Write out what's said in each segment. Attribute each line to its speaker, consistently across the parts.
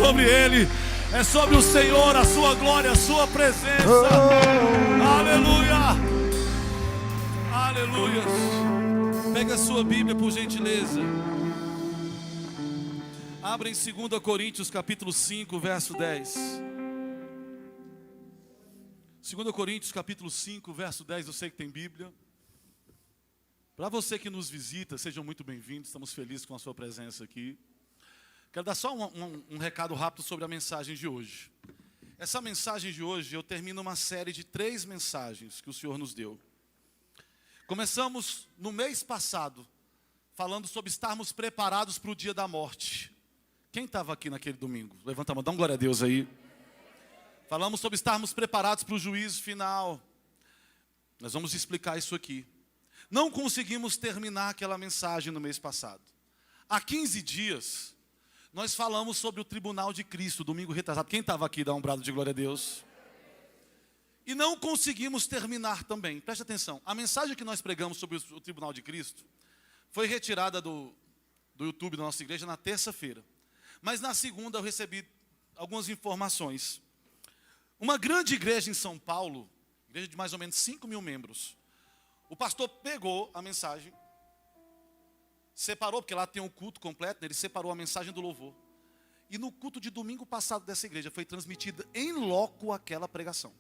Speaker 1: sobre ele, é sobre o Senhor, a sua glória, a sua presença. Aleluia, aleluia. Pega a sua Bíblia, por gentileza. Abra em 2 Coríntios capítulo 5, verso 10. 2 Coríntios capítulo 5, verso 10, eu sei que tem Bíblia. Para você que nos visita, sejam muito bem-vindos, estamos felizes com a sua presença aqui. Quero dar só um recado rápido sobre a mensagem de hoje. Essa mensagem de hoje, eu termino uma série de 3 mensagens que o Senhor nos deu. Começamos no mês passado, falando sobre estarmos preparados para o dia da morte. Quem estava aqui naquele domingo? Levanta a mão, dá uma glória a Deus aí. Falamos sobre estarmos preparados para o juízo final. Nós vamos explicar isso aqui. Não conseguimos terminar aquela mensagem no mês passado. Há 15 dias, nós falamos sobre o tribunal de Cristo, domingo retrasado. Quem estava aqui, dá um brado de glória a Deus. E não conseguimos terminar também. Preste atenção, a mensagem que nós pregamos sobre o tribunal de Cristo foi retirada do YouTube da nossa igreja na terça-feira. Mas na segunda eu recebi algumas informações. Uma grande igreja em São Paulo, igreja de mais ou menos 5.000 membros, o pastor pegou a mensagem, separou, porque lá tem um culto completo, ele separou a mensagem do louvor. E no culto de domingo passado dessa igreja foi transmitida em loco aquela pregação.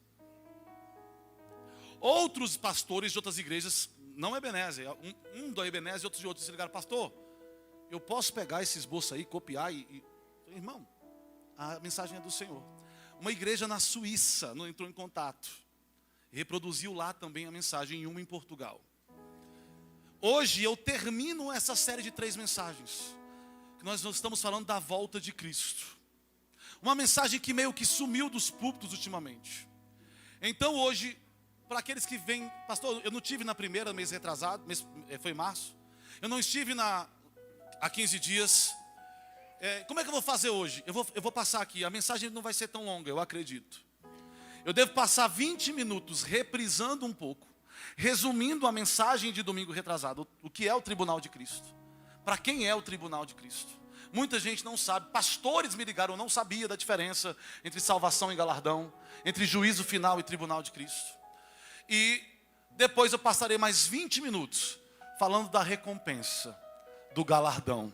Speaker 1: Outros pastores de outras igrejas, não Ebenezer, um da Ebenezer e outros de outros, se ligaram: pastor, eu posso pegar esse esboço aí, copiar e... Irmão, a mensagem é do Senhor. Uma igreja na Suíça não entrou em contato. Reproduziu lá também a mensagem, e uma em Portugal. Hoje eu termino essa série de 3 mensagens, que nós estamos falando da volta de Cristo. Uma mensagem que meio que sumiu dos púlpitos ultimamente. Então hoje, para aqueles que vêm... Pastor, eu não estive na primeira, mês retrasado, foi março. Eu não estive há 15 dias. Como é que eu vou fazer hoje? Eu vou passar aqui, a mensagem não vai ser tão longa, eu acredito. Eu devo passar 20 minutos reprisando um pouco, resumindo a mensagem de domingo retrasado, o que é o tribunal de Cristo. Para quem é o tribunal de Cristo? Muita gente não sabe, pastores me ligaram, eu não sabia da diferença entre salvação e galardão, entre juízo final e tribunal de Cristo. E depois eu passarei mais 20 minutos falando da recompensa, do galardão,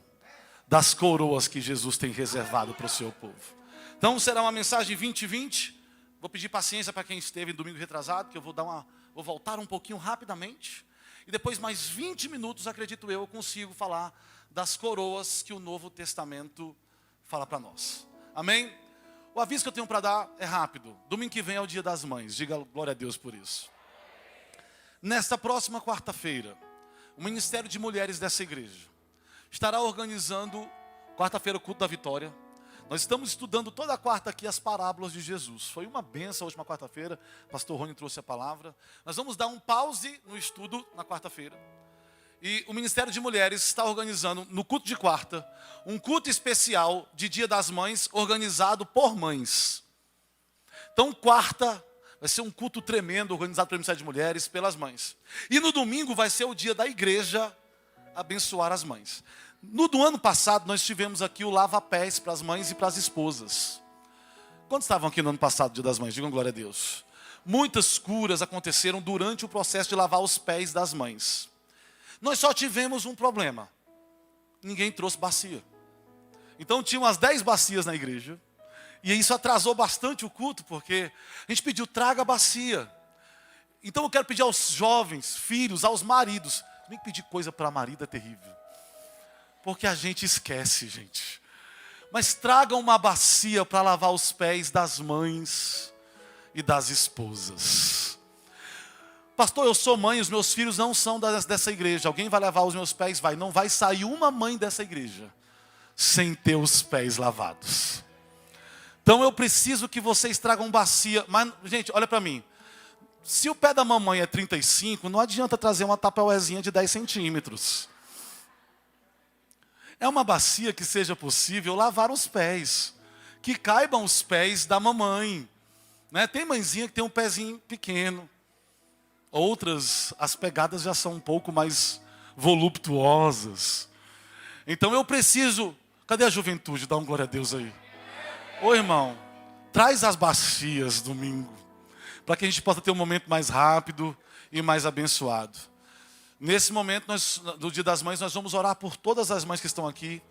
Speaker 1: das coroas que Jesus tem reservado para o seu povo. Então será uma mensagem 20-20. Vou pedir paciência para quem esteve no domingo retrasado, que eu vou voltar um pouquinho rapidamente. E depois mais 20 minutos, acredito eu consigo falar das coroas que o Novo Testamento fala para nós. Amém? O aviso que eu tenho para dar é rápido. Domingo que vem é o Dia das Mães. Diga glória a Deus por isso. Nesta próxima quarta-feira, o Ministério de Mulheres dessa igreja estará organizando, quarta-feira, o culto da vitória. Nós estamos estudando toda quarta aqui as parábolas de Jesus. Foi uma benção a última quarta-feira. O pastor Rony trouxe a palavra. Nós vamos dar um pause no estudo na quarta-feira. E o Ministério de Mulheres está organizando, no culto de quarta, um culto especial de Dia das Mães, organizado por mães. Então, quarta vai ser um culto tremendo, organizado pelo Ministério de Mulheres, pelas mães. E no domingo vai ser o dia da igreja abençoar as mães. No ano passado, nós tivemos aqui o lava-pés para as mães e para as esposas. Quantos estavam aqui no ano passado, Dia das Mães? Digam glória a Deus. Muitas curas aconteceram durante o processo de lavar os pés das mães. Nós só tivemos um problema. Ninguém trouxe bacia. Então tinha umas 10 bacias na igreja. E isso atrasou bastante o culto, porque a gente pediu, traga a bacia. Então eu quero pedir aos jovens, filhos, aos maridos. Nem pedir coisa para marido é terrível. Porque a gente esquece, gente. Mas tragam uma bacia para lavar os pés das mães e das esposas. Pastor, eu sou mãe, os meus filhos não são dessa igreja. Alguém vai lavar os meus pés? Vai. Não vai sair uma mãe dessa igreja sem ter os pés lavados. Então eu preciso que vocês tragam bacia. Mas, gente, olha para mim. Se o pé da mamãe é 35, não adianta trazer uma tapauezinha de 10 centímetros. É uma bacia que seja possível lavar os pés, que caibam os pés da mamãe. Né? Tem mãezinha que tem um pezinho pequeno. Outras, as pegadas já são um pouco mais voluptuosas. Então eu preciso... Cadê a juventude? Dá um glória a Deus aí. Ô irmão, traz as bacias domingo, para que a gente possa ter um momento mais rápido e mais abençoado. Nesse momento, do Dia das Mães, nós vamos orar por todas as mães que estão aqui,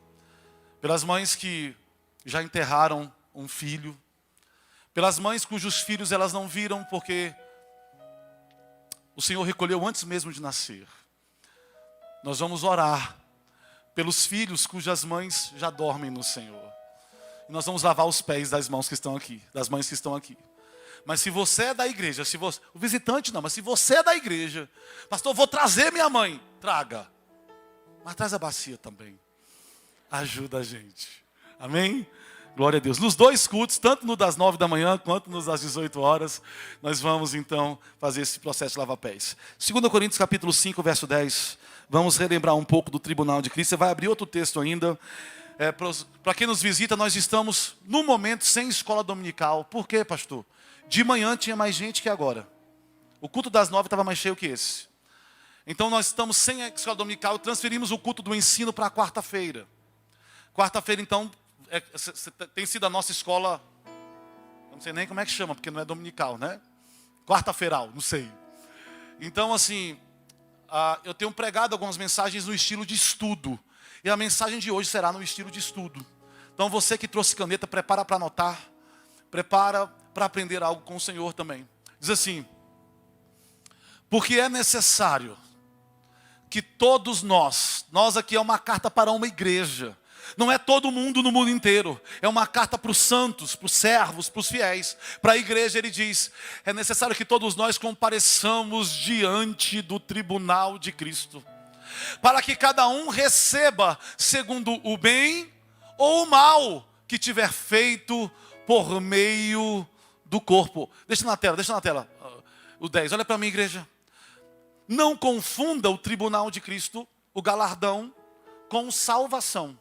Speaker 1: pelas mães que já enterraram um filho, pelas mães cujos filhos elas não viram porque o Senhor recolheu antes mesmo de nascer. Nós vamos orar pelos filhos cujas mães já dormem no Senhor. E nós vamos lavar os pés das mãos que estão aqui, das mães que estão aqui. Mas se você é da igreja, o visitante não, mas se você é da igreja, pastor, vou trazer minha mãe, traga. Mas traz a bacia também. Ajuda a gente. Amém? Glória a Deus. Nos dois cultos, tanto no das 9 da manhã, quanto nos das 18 horas, nós vamos então fazer esse processo de lavar pés. 2 Coríntios capítulo 5, verso 10. Vamos relembrar um pouco do tribunal de Cristo. Você vai abrir outro texto ainda. Para quem nos visita, nós estamos no momento sem escola dominical. Por quê, pastor? De manhã tinha mais gente que agora. O culto das 9 estava mais cheio que esse. Então nós estamos sem a escola dominical, transferimos o culto do ensino para quarta-feira. Quarta-feira, então, tem sido a nossa escola, não sei nem como é que chama, porque não é dominical, né? Quarta-feiral, não sei. Então, assim, eu tenho pregado algumas mensagens no estilo de estudo. E a mensagem de hoje será no estilo de estudo. Então, você que trouxe caneta, prepara para anotar. Prepara para aprender algo com o Senhor também. Diz assim: porque é necessário que todos nós aqui é uma carta para uma igreja. Não é todo mundo no mundo inteiro. É uma carta para os santos, para os servos, para os fiéis. Para a igreja ele diz: é necessário que todos nós compareçamos diante do tribunal de Cristo, para que cada um receba segundo o bem ou o mal que tiver feito por meio do corpo. Deixa na tela, o 10. Olha para mim, igreja. Não confunda o tribunal de Cristo, o galardão, com salvação.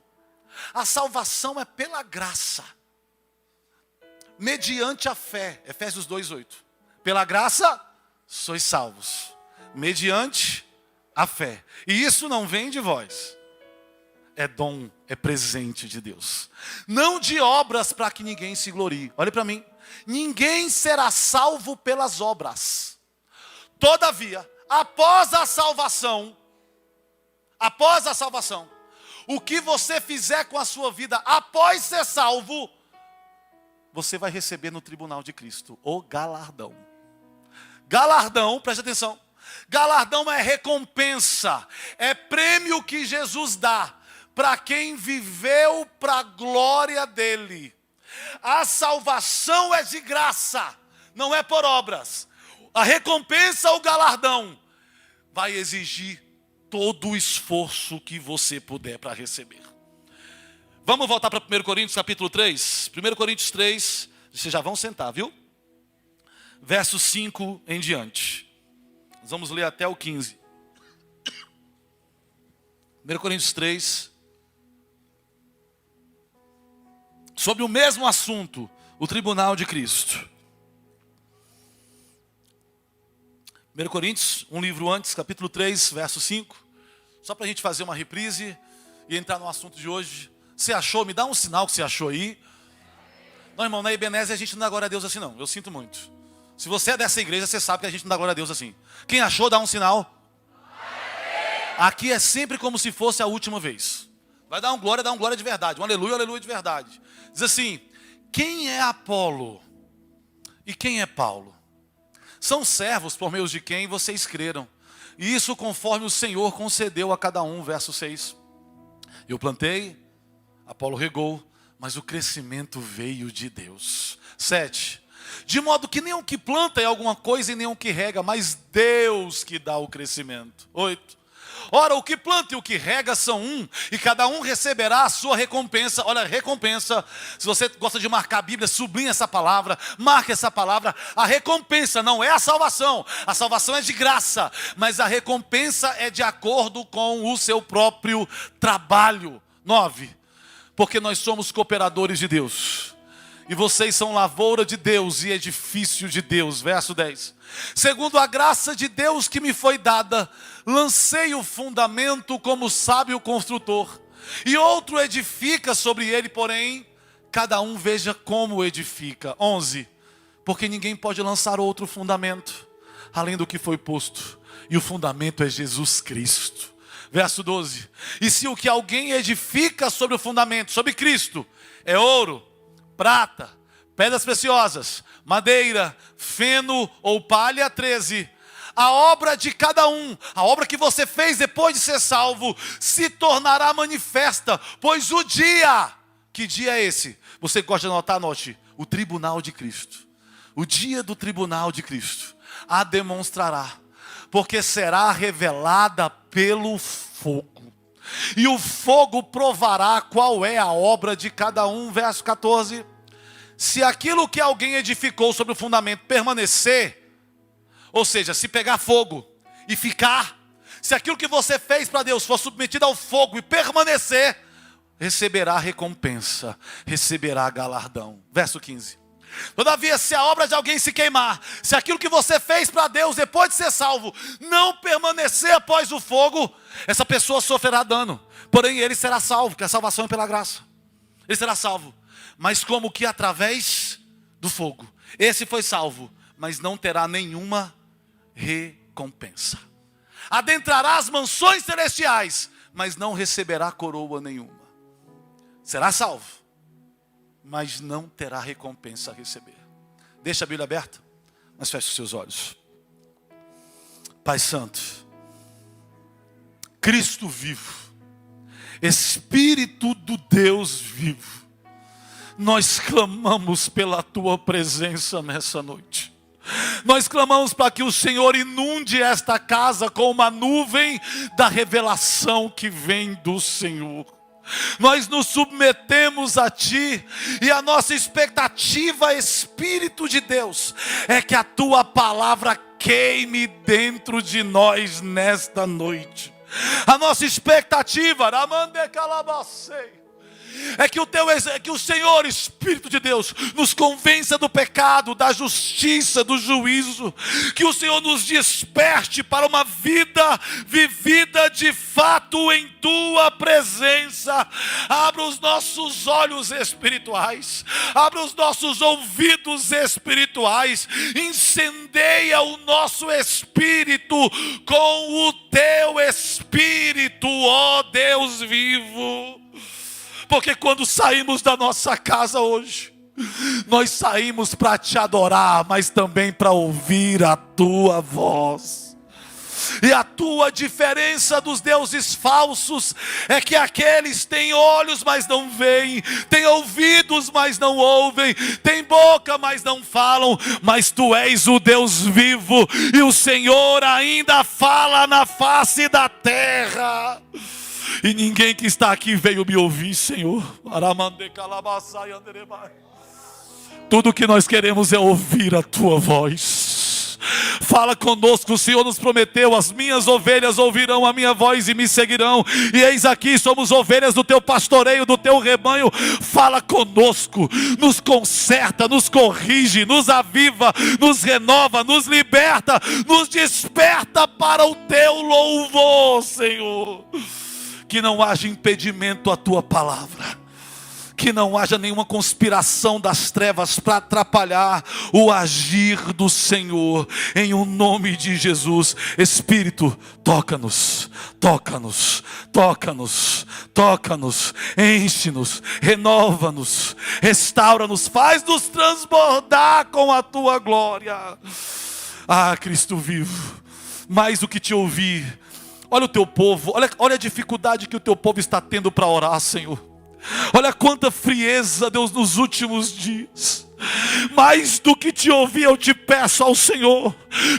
Speaker 1: A salvação é pela graça, mediante a fé. Efésios 2:8. Pela graça, sois salvos, mediante a fé. E isso não vem de vós. É dom, é presente de Deus. Não de obras para que ninguém se glorie. Olhe para mim. Ninguém será salvo pelas obras. Todavia, após a salvação, o que você fizer com a sua vida após ser salvo, você vai receber no tribunal de Cristo o galardão. Galardão, preste atenção. Galardão é recompensa, é prêmio que Jesus dá para quem viveu para a glória dele. A salvação é de graça, não é por obras. A recompensa, o galardão, vai exigir todo o esforço que você puder para receber. Vamos voltar para 1 Coríntios capítulo 3. 1 Coríntios 3, vocês já vão sentar, viu? Verso 5 em diante. Nós vamos ler até o 15. 1 Coríntios 3. Sobre o mesmo assunto, o tribunal de Cristo. 1 Coríntios, um livro antes, capítulo 3, verso 5. Só para a gente fazer uma reprise e entrar no assunto de hoje. Você achou? Me dá um sinal que você achou aí. Não, irmão, na Ebenezer a gente não dá glória a Deus assim não. Eu sinto muito. Se você é dessa igreja, você sabe que a gente não dá glória a Deus assim. Quem achou, dá um sinal. Aqui é sempre como se fosse a última vez. Vai dar um glória de verdade. Um aleluia, aleluia de verdade. Diz assim: quem é Apolo e quem é Paulo? São servos por meio de quem vocês creram. E isso conforme o Senhor concedeu a cada um. Verso 6. Eu plantei, Apolo regou, mas o crescimento veio de Deus. 7. De modo que nem o que planta é alguma coisa e nem o que rega, mas Deus que dá o crescimento. 8. Ora, o que planta e o que rega são um, e cada um receberá a sua recompensa. Olha, recompensa. Se você gosta de marcar a Bíblia, sublinha essa palavra, marque essa palavra. A recompensa não é a salvação. A salvação é de graça, mas a recompensa é de acordo com o seu próprio trabalho. 9. Porque nós somos cooperadores de Deus. E vocês são lavoura de Deus e edifício de Deus. Verso 10. Segundo a graça de Deus que me foi dada, lancei o fundamento como sábio construtor. E outro edifica sobre ele, porém, cada um veja como edifica. 11. Porque ninguém pode lançar outro fundamento além do que foi posto, e o fundamento é Jesus Cristo. Verso 12. E se o que alguém edifica sobre o fundamento, sobre Cristo, é ouro, prata, pedras preciosas, madeira, feno ou palha, 13. A obra de cada um, a obra que você fez depois de ser salvo, se tornará manifesta, pois o dia, que dia é esse? Você gosta de anotar? Anote, o tribunal de Cristo. O dia do tribunal de Cristo a demonstrará, porque será revelada pelo fogo. E o fogo provará qual é a obra de cada um. Verso 14. Se aquilo que alguém edificou sobre o fundamento permanecer, ou seja, se pegar fogo e ficar, se aquilo que você fez para Deus for submetido ao fogo e permanecer, receberá recompensa, receberá galardão. Verso 15. Todavia, se a obra de alguém se queimar, se aquilo que você fez para Deus depois de ser salvo não permanecer após o fogo, essa pessoa sofrerá dano. Porém ele será salvo, porque a salvação é pela graça. Ele será salvo, mas como que através do fogo. Esse foi salvo, mas não terá nenhuma recompensa. Adentrará as mansões celestiais, mas não receberá coroa nenhuma. Será salvo, mas não terá recompensa a receber. Deixa a Bíblia aberta, mas feche os seus olhos. Pai Santo, Cristo vivo, Espírito do Deus vivo, nós clamamos pela Tua presença nessa noite. Nós clamamos para que o Senhor inunde esta casa com uma nuvem da revelação que vem do Senhor. Nós nos submetemos a Ti, e a nossa expectativa, Espírito de Deus, é que a Tua palavra queime dentro de nós nesta noite. A nossa expectativa, é que o Senhor, Espírito de Deus, nos convença do pecado, da justiça, do juízo. Que o Senhor nos desperte para uma vida vivida de fato em Tua presença. Abra os nossos olhos espirituais, abra os nossos ouvidos espirituais, incendeia o nosso espírito com o Teu Espírito, ó Deus vivo. Porque quando saímos da nossa casa hoje, nós saímos para Te adorar, mas também para ouvir a Tua voz. E a Tua diferença dos deuses falsos é que aqueles têm olhos, mas não veem, têm ouvidos, mas não ouvem, têm boca, mas não falam. Mas Tu és o Deus vivo, e o Senhor ainda fala na face da terra. E ninguém que está aqui veio me ouvir, Senhor. Tudo o que nós queremos é ouvir a Tua voz. Fala conosco, o Senhor nos prometeu: as minhas ovelhas ouvirão a minha voz e me seguirão. E eis aqui, somos ovelhas do Teu pastoreio, do Teu rebanho. Fala conosco, nos conserta, nos corrige, nos aviva, nos renova, nos liberta, nos desperta para o Teu louvor, Senhor. Que não haja impedimento à Tua palavra, que não haja nenhuma conspiração das trevas para atrapalhar o agir do Senhor, em o nome de Jesus. Espírito, toca-nos, toca-nos, toca-nos, toca-nos, enche-nos, renova-nos, restaura-nos, faz-nos transbordar com a Tua glória. Ah, Cristo vivo, mais do que Te ouvir, olha o Teu povo, olha a dificuldade que o Teu povo está tendo para orar, Senhor. Olha quanta frieza, Deus, nos últimos dias. Mais do que Te ouvir, eu Te peço ao Senhor,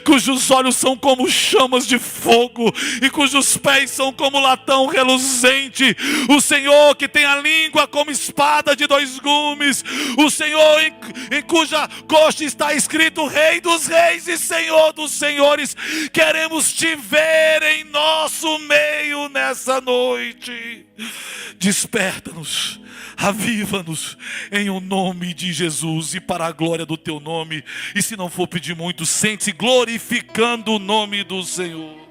Speaker 1: cujos olhos são como chamas de fogo e cujos pés são como latão reluzente. O Senhor que tem a língua como espada de dois gumes. O Senhor em cuja coxa está escrito Rei dos Reis e Senhor dos Senhores. Queremos Te ver em nosso meio nessa noite. Desperta-nos, aviva-nos em o nome de Jesus e para a glória do Teu nome. E se não for pedir muito, sente-se glorificando o nome do Senhor.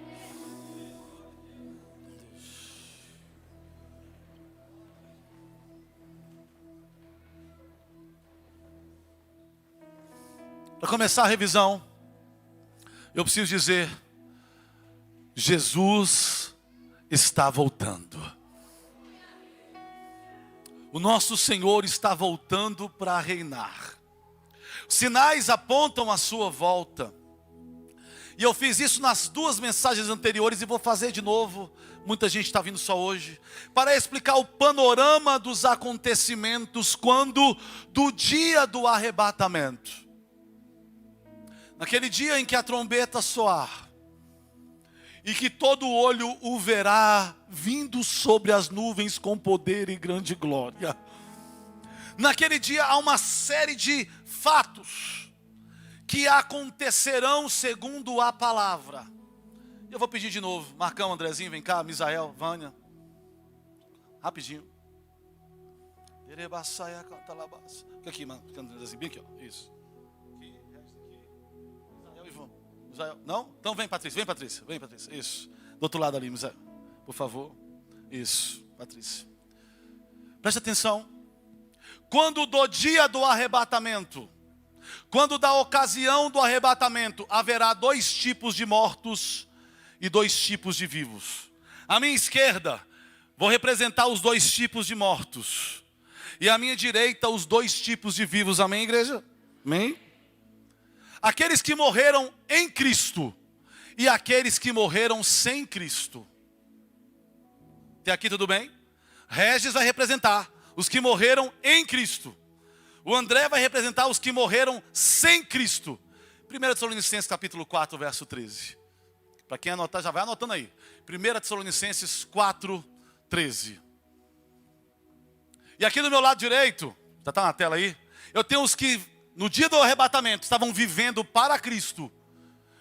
Speaker 1: Para começar a revisão, eu preciso dizer, Jesus está voltando. O nosso Senhor está voltando para reinar. Os sinais apontam a sua volta. E eu fiz isso nas duas mensagens anteriores e vou fazer de novo. Muita gente está vindo só hoje. Para explicar o panorama dos acontecimentos do dia do arrebatamento. Naquele dia em que a trombeta soar. E que todo olho o verá vindo sobre as nuvens com poder e grande glória. Naquele dia há uma série de fatos que acontecerão segundo a palavra. Eu vou pedir de novo. Marcão, Andrezinho, vem cá. Misael, Vânia. Rapidinho. Fica aqui, mano. Andrezinho, bem aqui, ó. Isso. Aqui, Misael e Ivan. Misael. Não? Então vem, Patrícia. Vem, Patrícia. Vem, Patrícia. Isso. Do outro lado ali, Misael. Por favor. Isso, Patrícia. Preste atenção. Quando do dia do arrebatamento, quando da ocasião do arrebatamento, haverá dois tipos de mortos e dois tipos de vivos. À minha esquerda, vou representar os dois tipos de mortos. E à minha direita, os dois tipos de vivos. Amém, igreja? Amém? Aqueles que morreram em Cristo e aqueles que morreram sem Cristo. Até aqui tudo bem? Regis vai representar os que morreram em Cristo. O André vai representar os que morreram sem Cristo. 1 Tessalonicenses capítulo 4, verso 13. Para quem anotar, já vai anotando aí. 1 Tessalonicenses 4, 13. E aqui do meu lado direito, já está na tela aí, eu tenho os que no dia do arrebatamento estavam vivendo para Cristo.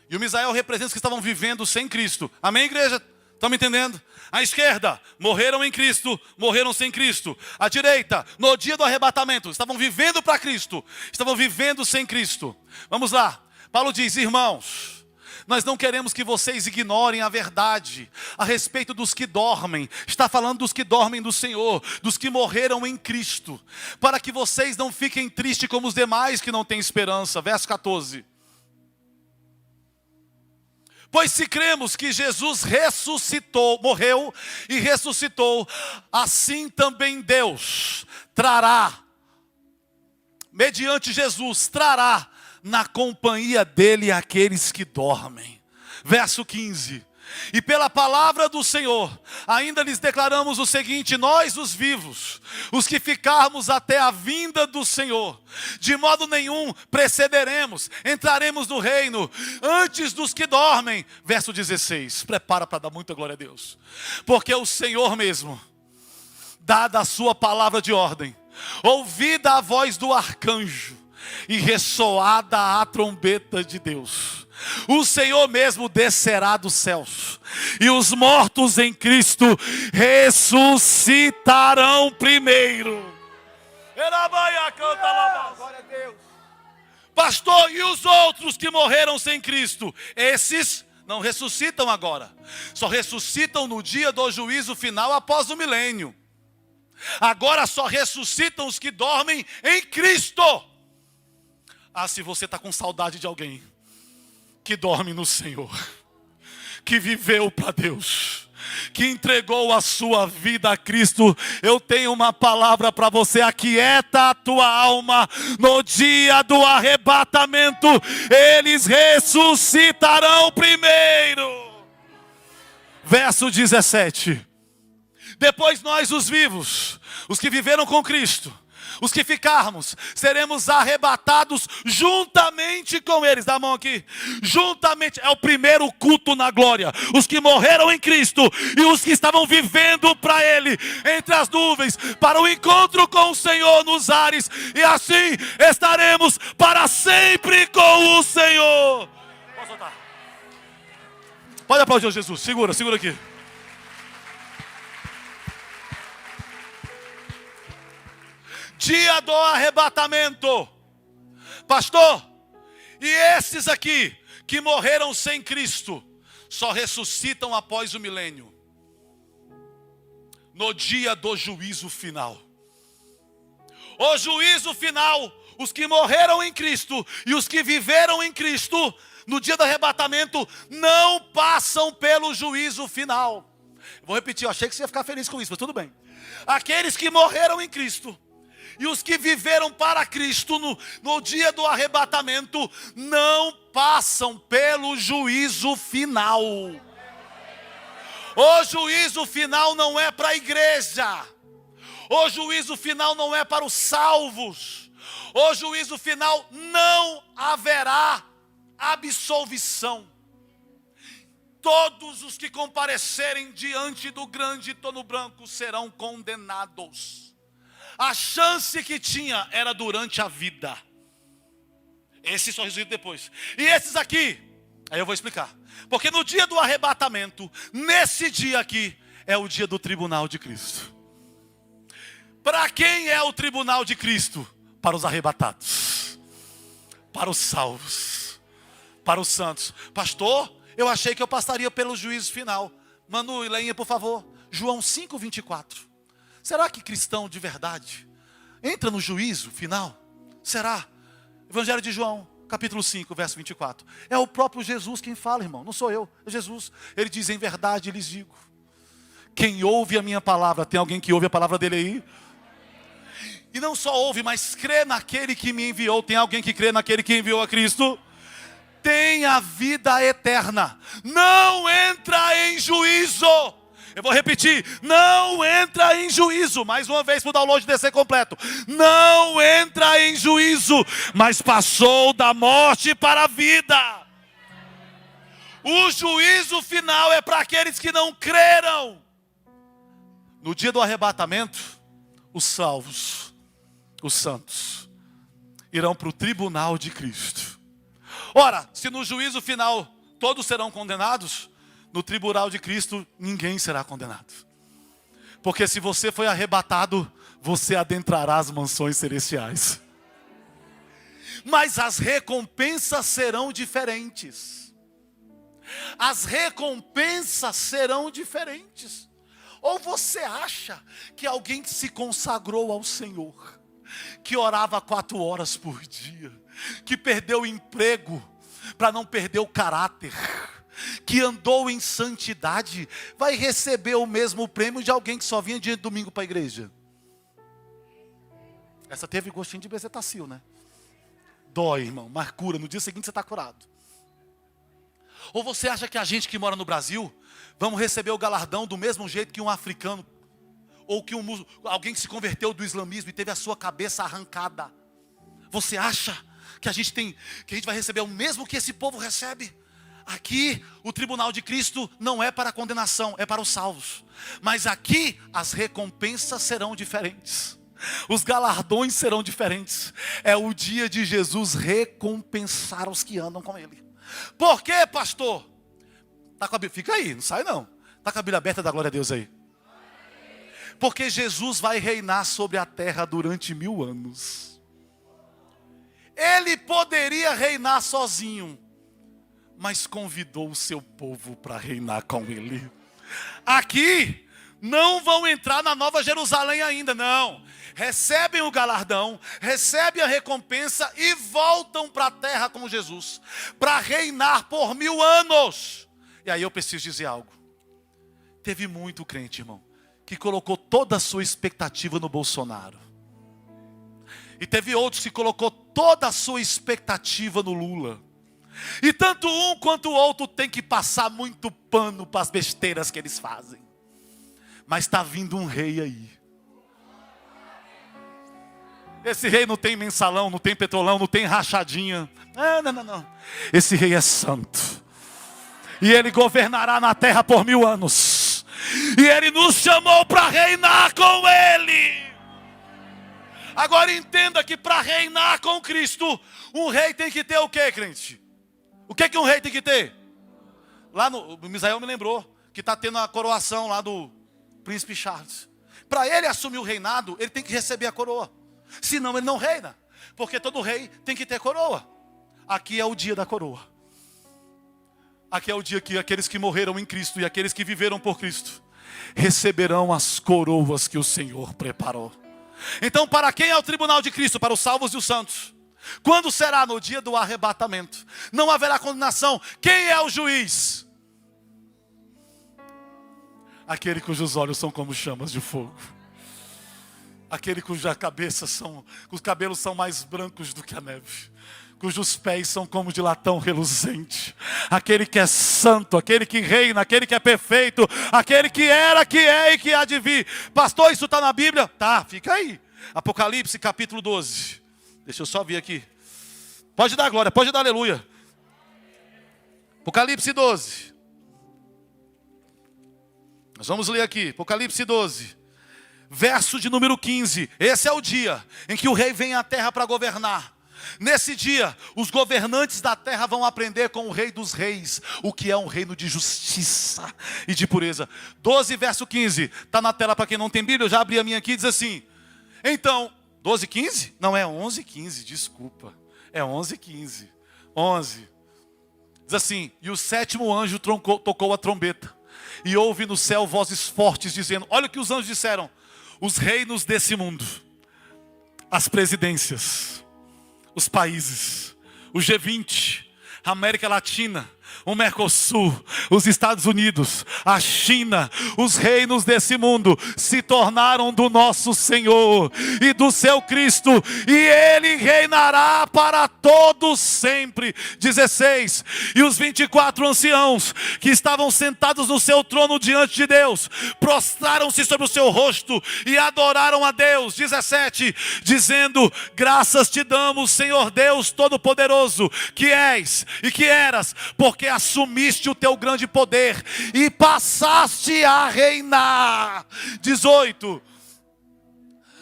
Speaker 1: E o Misael representa os que estavam vivendo sem Cristo. Amém, igreja? Estão me entendendo? À esquerda, morreram em Cristo, morreram sem Cristo. À direita, no dia do arrebatamento, estavam vivendo para Cristo, estavam vivendo sem Cristo. Vamos lá. Paulo diz, irmãos, nós não queremos que vocês ignorem a verdade a respeito dos que dormem. Está falando dos que dormem do Senhor, dos que morreram em Cristo. Para que vocês não fiquem tristes como os demais que não têm esperança. Verso 14. Pois se cremos que Jesus ressuscitou, morreu e ressuscitou, assim também Deus trará, mediante Jesus, trará na companhia dele aqueles que dormem. Verso 15. E pela palavra do Senhor, ainda lhes declaramos o seguinte, nós os vivos, os que ficarmos até a vinda do Senhor, de modo nenhum precederemos, entraremos no reino antes dos que dormem. Verso 16, prepara para dar muita glória a Deus. Porque o Senhor mesmo, dada a sua palavra de ordem, ouvida a voz do arcanjo e ressoada a trombeta de Deus, o Senhor mesmo descerá dos céus, e os mortos em Cristo ressuscitarão primeiro. Glória a Deus. Pastor, e os outros que morreram sem Cristo? Esses não ressuscitam agora, só ressuscitam no dia do juízo final após o milênio. Agora só ressuscitam os que dormem em Cristo. Ah, se você está com saudade de alguém que dorme no Senhor, que viveu para Deus, que entregou a sua vida a Cristo, eu tenho uma palavra para você: aquieta a tua alma, no dia do arrebatamento, eles ressuscitarão primeiro. Verso 17. Depois nós os vivos, os que viveram com Cristo, os que ficarmos, seremos arrebatados juntamente com eles. Dá a mão aqui. Juntamente, é o primeiro culto na glória. Os que morreram em Cristo e os que estavam vivendo para Ele, entre as nuvens, para o encontro com o Senhor nos ares. E assim estaremos para sempre com o Senhor. Pode soltar. Pode aplaudir Jesus. Segura aqui. Dia do arrebatamento. Pastor, e esses aqui que morreram sem Cristo só ressuscitam após o milênio, no dia do juízo final. O juízo final, os que morreram em Cristo e os que viveram em Cristo, no dia do arrebatamento, não passam pelo juízo final. Vou repetir, eu achei que você ia ficar feliz com isso, mas tudo bem. Aqueles que morreram em Cristo e os que viveram para Cristo no dia do arrebatamento, não passam pelo juízo final. O juízo final não é para a igreja. O juízo final não é para os salvos. O juízo final não haverá absolvição. Todos os que comparecerem diante do grande trono branco serão condenados. A chance que tinha era durante a vida. Esse só resolvido depois. E esses aqui, aí eu vou explicar. Porque no dia do arrebatamento, nesse dia aqui, é o dia do tribunal de Cristo. Para quem é o tribunal de Cristo? Para os arrebatados, para os salvos, para os santos. Pastor, eu achei que eu passaria pelo juízo final. Manu e Leinha, por favor, João 5:24. Será que cristão de verdade entra no juízo final? Será? Evangelho de João, capítulo 5, verso 24. É o próprio Jesus quem fala, irmão, não sou eu, é Jesus. Ele diz: em verdade lhes digo, quem ouve a minha palavra, tem alguém que ouve a palavra dele aí? E não só ouve, mas crê naquele que me enviou. Tem alguém que crê naquele que enviou a Cristo? Tem a vida eterna. Não entra em juízo. Eu vou repetir, não entra em juízo. Mais uma vez para o download descer completo. Não entra em juízo, mas passou da morte para a vida. O juízo final é para aqueles que não creram. No dia do arrebatamento, os salvos, os santos, irão para o tribunal de Cristo. Ora, se no juízo final todos serão condenados, no tribunal de Cristo ninguém será condenado. Porque se você foi arrebatado, você adentrará as mansões celestiais. Mas as recompensas serão diferentes. As recompensas serão diferentes. Ou você acha que alguém que se consagrou ao Senhor, que orava 4 horas por dia, que perdeu o emprego para não perder o caráter, que andou em santidade, vai receber o mesmo prêmio de alguém que só vinha dia de domingo para a igreja? Essa teve gostinho de bezetacil, né? Dói, irmão, mas cura, no dia seguinte você está curado. Ou você acha que a gente que mora no Brasil, vamos receber o galardão do mesmo jeito que um africano, ou que alguém que se converteu do islamismo e teve a sua cabeça arrancada? Você acha que a gente vai receber o mesmo que esse povo recebe? Aqui, o tribunal de Cristo não é para a condenação, é para os salvos. Mas aqui, as recompensas serão diferentes. Os galardões serão diferentes. É o dia de Jesus recompensar os que andam com Ele. Por quê, pastor? Tá com a Bíblia? Fica aí, não sai não. Está com a Bíblia aberta, da glória a Deus aí. Porque Jesus vai reinar sobre a terra durante 1000 anos. Ele poderia reinar sozinho, mas convidou o seu povo para reinar com Ele. Aqui, não vão entrar na Nova Jerusalém ainda, não. Recebem o galardão, recebem a recompensa e voltam para a terra com Jesus, para reinar por 1000 anos. E aí eu preciso dizer algo. Teve muito crente, irmão, que colocou toda a sua expectativa no Bolsonaro. E teve outros que colocou toda a sua expectativa no Lula. E tanto um quanto o outro tem que passar muito pano para as besteiras que eles fazem. Mas está vindo um rei aí. Esse rei não tem mensalão, não tem petrolão, não tem rachadinha. Não. Esse rei é santo. E ele governará na terra por 1000 anos. E ele nos chamou para reinar com ele. Agora entenda que para reinar com Cristo, um rei tem que ter o quê, crente? O que um rei tem que ter? Lá no Misael me lembrou que está tendo a coroação lá do príncipe Charles. Para ele assumir o reinado, ele tem que receber a coroa. Senão ele não reina. Porque todo rei tem que ter coroa. Aqui é o dia da coroa. Aqui é o dia que aqueles que morreram em Cristo e aqueles que viveram por Cristo receberão as coroas que o Senhor preparou. Então, para quem é o tribunal de Cristo? Para os salvos e os santos. Quando será? No dia do arrebatamento. Não haverá condenação. Quem é o juiz? Aquele cujos olhos são como chamas de fogo. Aquele cuja cabeça os cabelos são mais brancos do que a neve. Cujos pés são como de latão reluzente. Aquele que é santo, aquele que reina, aquele que é perfeito, aquele que era, que é e que há de vir. Pastor, isso está na Bíblia? Tá, fica aí. Apocalipse capítulo 12. Deixa eu só vir aqui. Pode dar glória, pode dar aleluia. Apocalipse 12. Nós vamos ler aqui, Apocalipse 12. Verso de número 15. Esse é o dia em que o rei vem à terra para governar. Nesse dia, os governantes da terra vão aprender com o rei dos reis, o que é um reino de justiça e de pureza. 12, verso 15, está na tela para quem não tem Bíblia, eu já abri a minha aqui, diz assim. Então, 12, 15? Não, é 11, 15, desculpa. É 11, 15. 11. Diz assim, e o sétimo anjo tocou a trombeta, e houve no céu vozes fortes dizendo, olha o que os anjos disseram, os reinos desse mundo, as presidências, os países, o G20, a América Latina, o Mercosul, os Estados Unidos, a China, os reinos desse mundo se tornaram do nosso Senhor e do seu Cristo, e Ele reinará para todos sempre. 16. E os 24 anciãos que estavam sentados no seu trono diante de Deus, prostraram-se sobre o seu rosto e adoraram a Deus. 17. Dizendo, graças te damos, Senhor Deus Todo-Poderoso, que és e que eras, porque assumiste o teu grande poder e passaste a reinar. 18.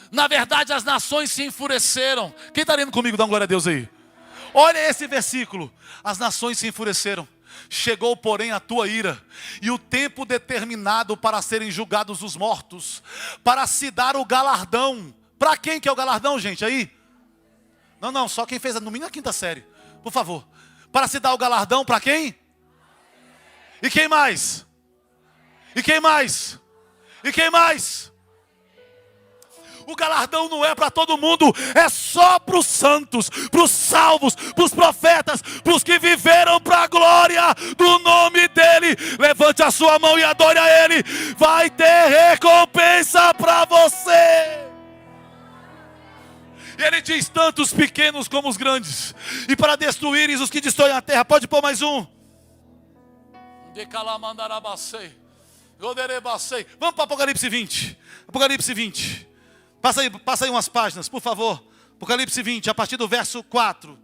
Speaker 1: Na verdade as nações se enfureceram. Quem está lendo comigo? Dá uma glória a Deus aí. Olha esse versículo. As nações se enfureceram. Chegou porém a tua ira e o tempo determinado para serem julgados os mortos, para se dar o galardão. Para quem que é o galardão, gente, aí? Não, só quem fez no mínimo a quinta série, por favor. Para se dar o galardão para quem? E quem mais? E quem mais? E quem mais? O galardão não é para todo mundo, é só para os santos, para os salvos, para os profetas, para os que viveram para a glória do nome dEle. Levante a sua mão e adore a Ele. Vai ter recompensa para você. E Ele diz, tanto os pequenos como os grandes, e para destruírem os que destroem a terra. Pode pôr mais um. Vamos para Apocalipse 20. Apocalipse 20. Passa aí umas páginas, por favor. Apocalipse 20, a partir do verso 4.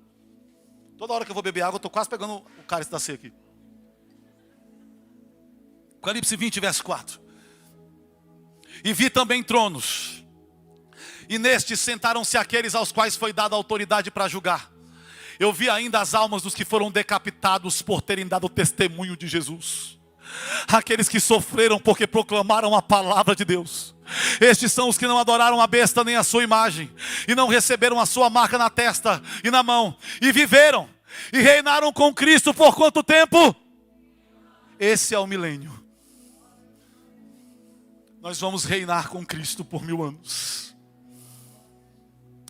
Speaker 1: Toda hora que eu vou beber água, eu estou quase pegando o cálice da ceia aqui. Apocalipse 20, verso 4. E vi também tronos, e nestes sentaram-se aqueles aos quais foi dada autoridade para julgar. Eu vi ainda as almas dos que foram decapitados por terem dado testemunho de Jesus. Aqueles que sofreram porque proclamaram a palavra de Deus. Estes são os que não adoraram a besta nem a sua imagem, e não receberam a sua marca na testa e na mão, e viveram e reinaram com Cristo por quanto tempo? Esse é o milênio. Nós vamos reinar com Cristo por 1000 anos.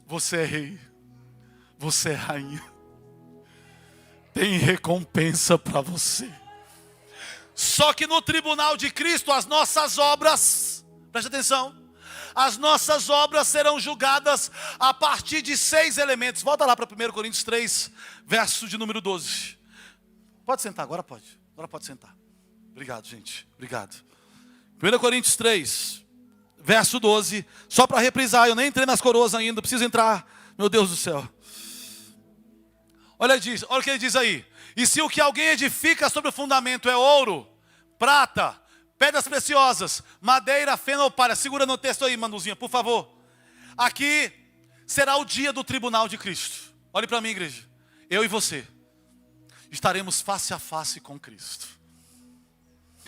Speaker 1: Você é rei, você é rainha, tem recompensa para você. Só que no tribunal de Cristo as nossas obras, preste atenção, as nossas obras serão julgadas a partir de 6 elementos. Volta lá para 1 Coríntios 3, verso de número 12. Pode sentar, agora pode sentar. Obrigado, gente, obrigado. 1 Coríntios 3, verso 12, só para reprisar, eu nem entrei nas coroas ainda, preciso entrar, meu Deus do céu. Olha o que ele diz aí. E se o que alguém edifica sobre o fundamento é ouro, prata, pedras preciosas, madeira, feno ou palha. Segura no texto aí, Manuzinha, por favor. Aqui será o dia do tribunal de Cristo. Olhe para mim, igreja. Eu e você estaremos face a face com Cristo.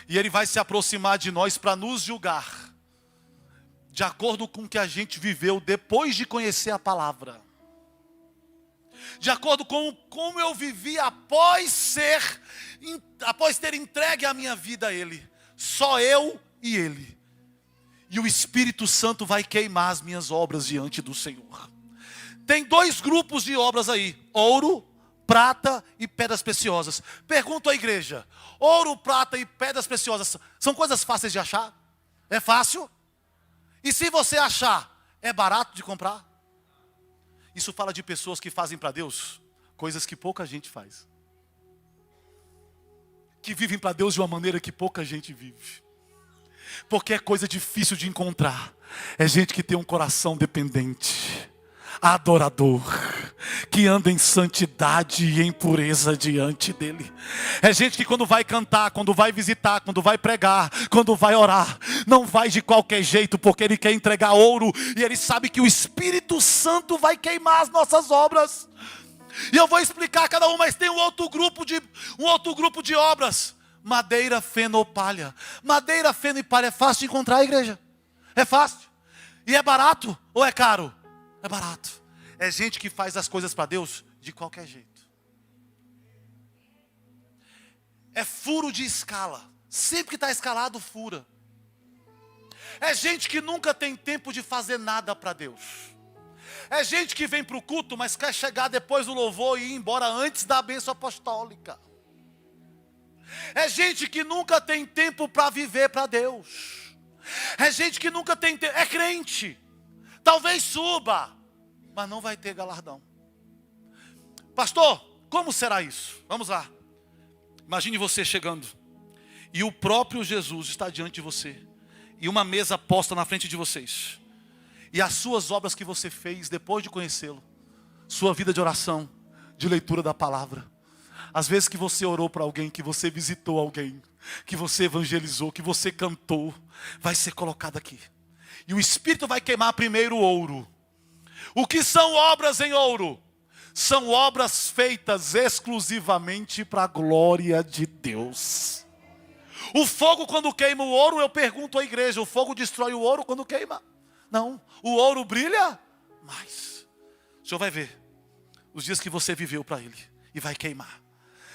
Speaker 1: E Ele vai se aproximar de nós para nos julgar, de acordo com o que a gente viveu depois de conhecer a palavra. De acordo com como eu vivi após ter entregue a minha vida a Ele. Só eu e Ele. E o Espírito Santo vai queimar as minhas obras diante do Senhor. Tem 2 grupos de obras aí: ouro, prata e pedras preciosas. Pergunto à igreja: ouro, prata e pedras preciosas são coisas fáceis de achar? É fácil? E se você achar, é barato de comprar? Isso fala de pessoas que fazem para Deus coisas que pouca gente faz. Que vivem para Deus de uma maneira que pouca gente vive. Porque é coisa difícil de encontrar. É gente que tem um coração dependente, adorador, que anda em santidade e em pureza diante dele. É gente que quando vai cantar, quando vai visitar, quando vai pregar, quando vai orar, não vai de qualquer jeito, porque ele quer entregar ouro e ele sabe que o Espírito Santo vai queimar as nossas obras. E eu vou explicar cada uma, mas tem um outro grupo de obras: madeira, feno ou palha. Madeira, feno e palha é fácil de encontrar, igreja? É fácil? E é barato ou é caro? É barato. É gente que faz as coisas para Deus de qualquer jeito. É furo de escala. Sempre que está escalado, fura. É gente que nunca tem tempo de fazer nada para Deus. É gente que vem para o culto, mas quer chegar depois do louvor e ir embora antes da bênção apostólica. É gente que nunca tem tempo para viver para Deus. É gente que nunca tem tempo. É crente. Talvez suba, mas não vai ter galardão. Pastor, como será isso? Vamos lá. Imagine você chegando e o próprio Jesus está diante de você e uma mesa posta na frente de vocês. E as suas obras que você fez depois de conhecê-lo, sua vida de oração, de leitura da palavra, às vezes que você orou para alguém, que você visitou alguém, que você evangelizou, que você cantou, vai ser colocado aqui. E o Espírito vai queimar primeiro o ouro. O que são obras em ouro? São obras feitas exclusivamente para a glória de Deus. O fogo quando queima o ouro, eu pergunto à igreja, o fogo destrói o ouro quando queima? Não, o ouro brilha mais. O senhor vai ver os dias que você viveu para Ele e vai queimar.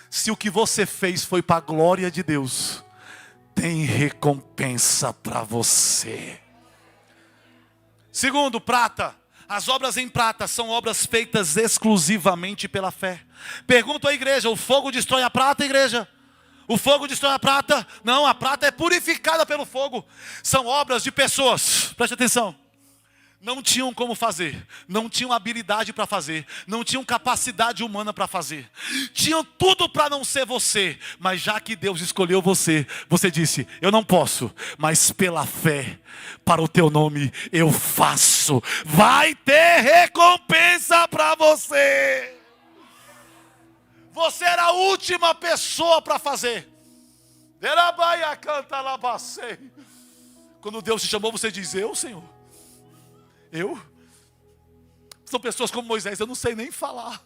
Speaker 1: Se o que você fez foi para a glória de Deus, tem recompensa para você. Segundo, prata. As obras em prata são obras feitas exclusivamente pela fé. Pergunto à igreja, o fogo destrói a prata, igreja? O fogo destrói a prata? Não, a prata é purificada pelo fogo. São obras de pessoas, preste atenção. Não tinham como fazer, não tinham habilidade para fazer, não tinham capacidade humana para fazer. Tinham tudo para não ser você, mas já que Deus escolheu você, você disse: eu não posso, mas pela fé, para o teu nome eu faço. Vai ter recompensa para você. Você era a última pessoa para fazer. Quando Deus te chamou, você diz: eu, Senhor? Eu? São pessoas como Moisés, eu não sei nem falar.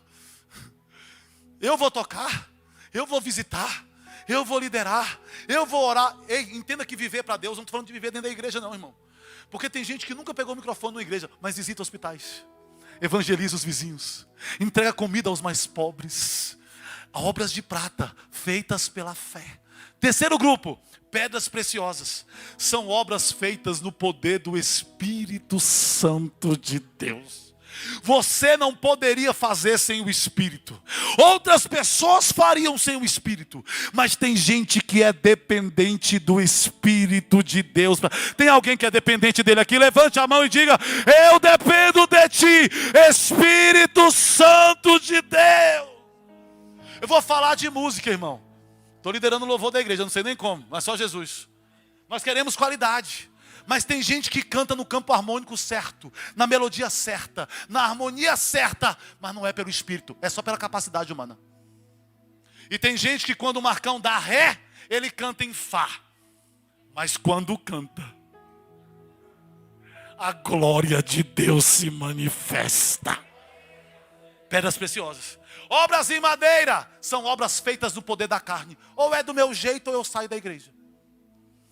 Speaker 1: Eu vou tocar, eu vou visitar, eu vou liderar, eu vou orar. Ei, entenda que viver para Deus, não estou falando de viver dentro da igreja não, irmão. Porque tem gente que nunca pegou o microfone na igreja, mas visita hospitais, evangeliza os vizinhos, entrega comida aos mais pobres. Obras de prata, feitas pela fé. Terceiro grupo, pedras preciosas. São obras feitas no poder do Espírito Santo de Deus. Você não poderia fazer sem o Espírito. Outras pessoas fariam sem o Espírito. Mas tem gente que é dependente do Espírito de Deus. Tem alguém que é dependente dele aqui? Levante a mão e diga: eu dependo de ti, Espírito Santo de Deus. Eu vou falar de música, irmão. Estou liderando o louvor da igreja, não sei nem como, mas só Jesus. Nós queremos qualidade. Mas tem gente que canta no campo harmônico certo, na melodia certa, na harmonia certa, mas não é pelo Espírito, é só pela capacidade humana. E tem gente que quando o Marcão dá ré, ele canta em fá. Mas quando canta, a glória de Deus se manifesta. Pedras preciosas. Obras em madeira são obras feitas no poder da carne. Ou é do meu jeito ou eu saio da igreja.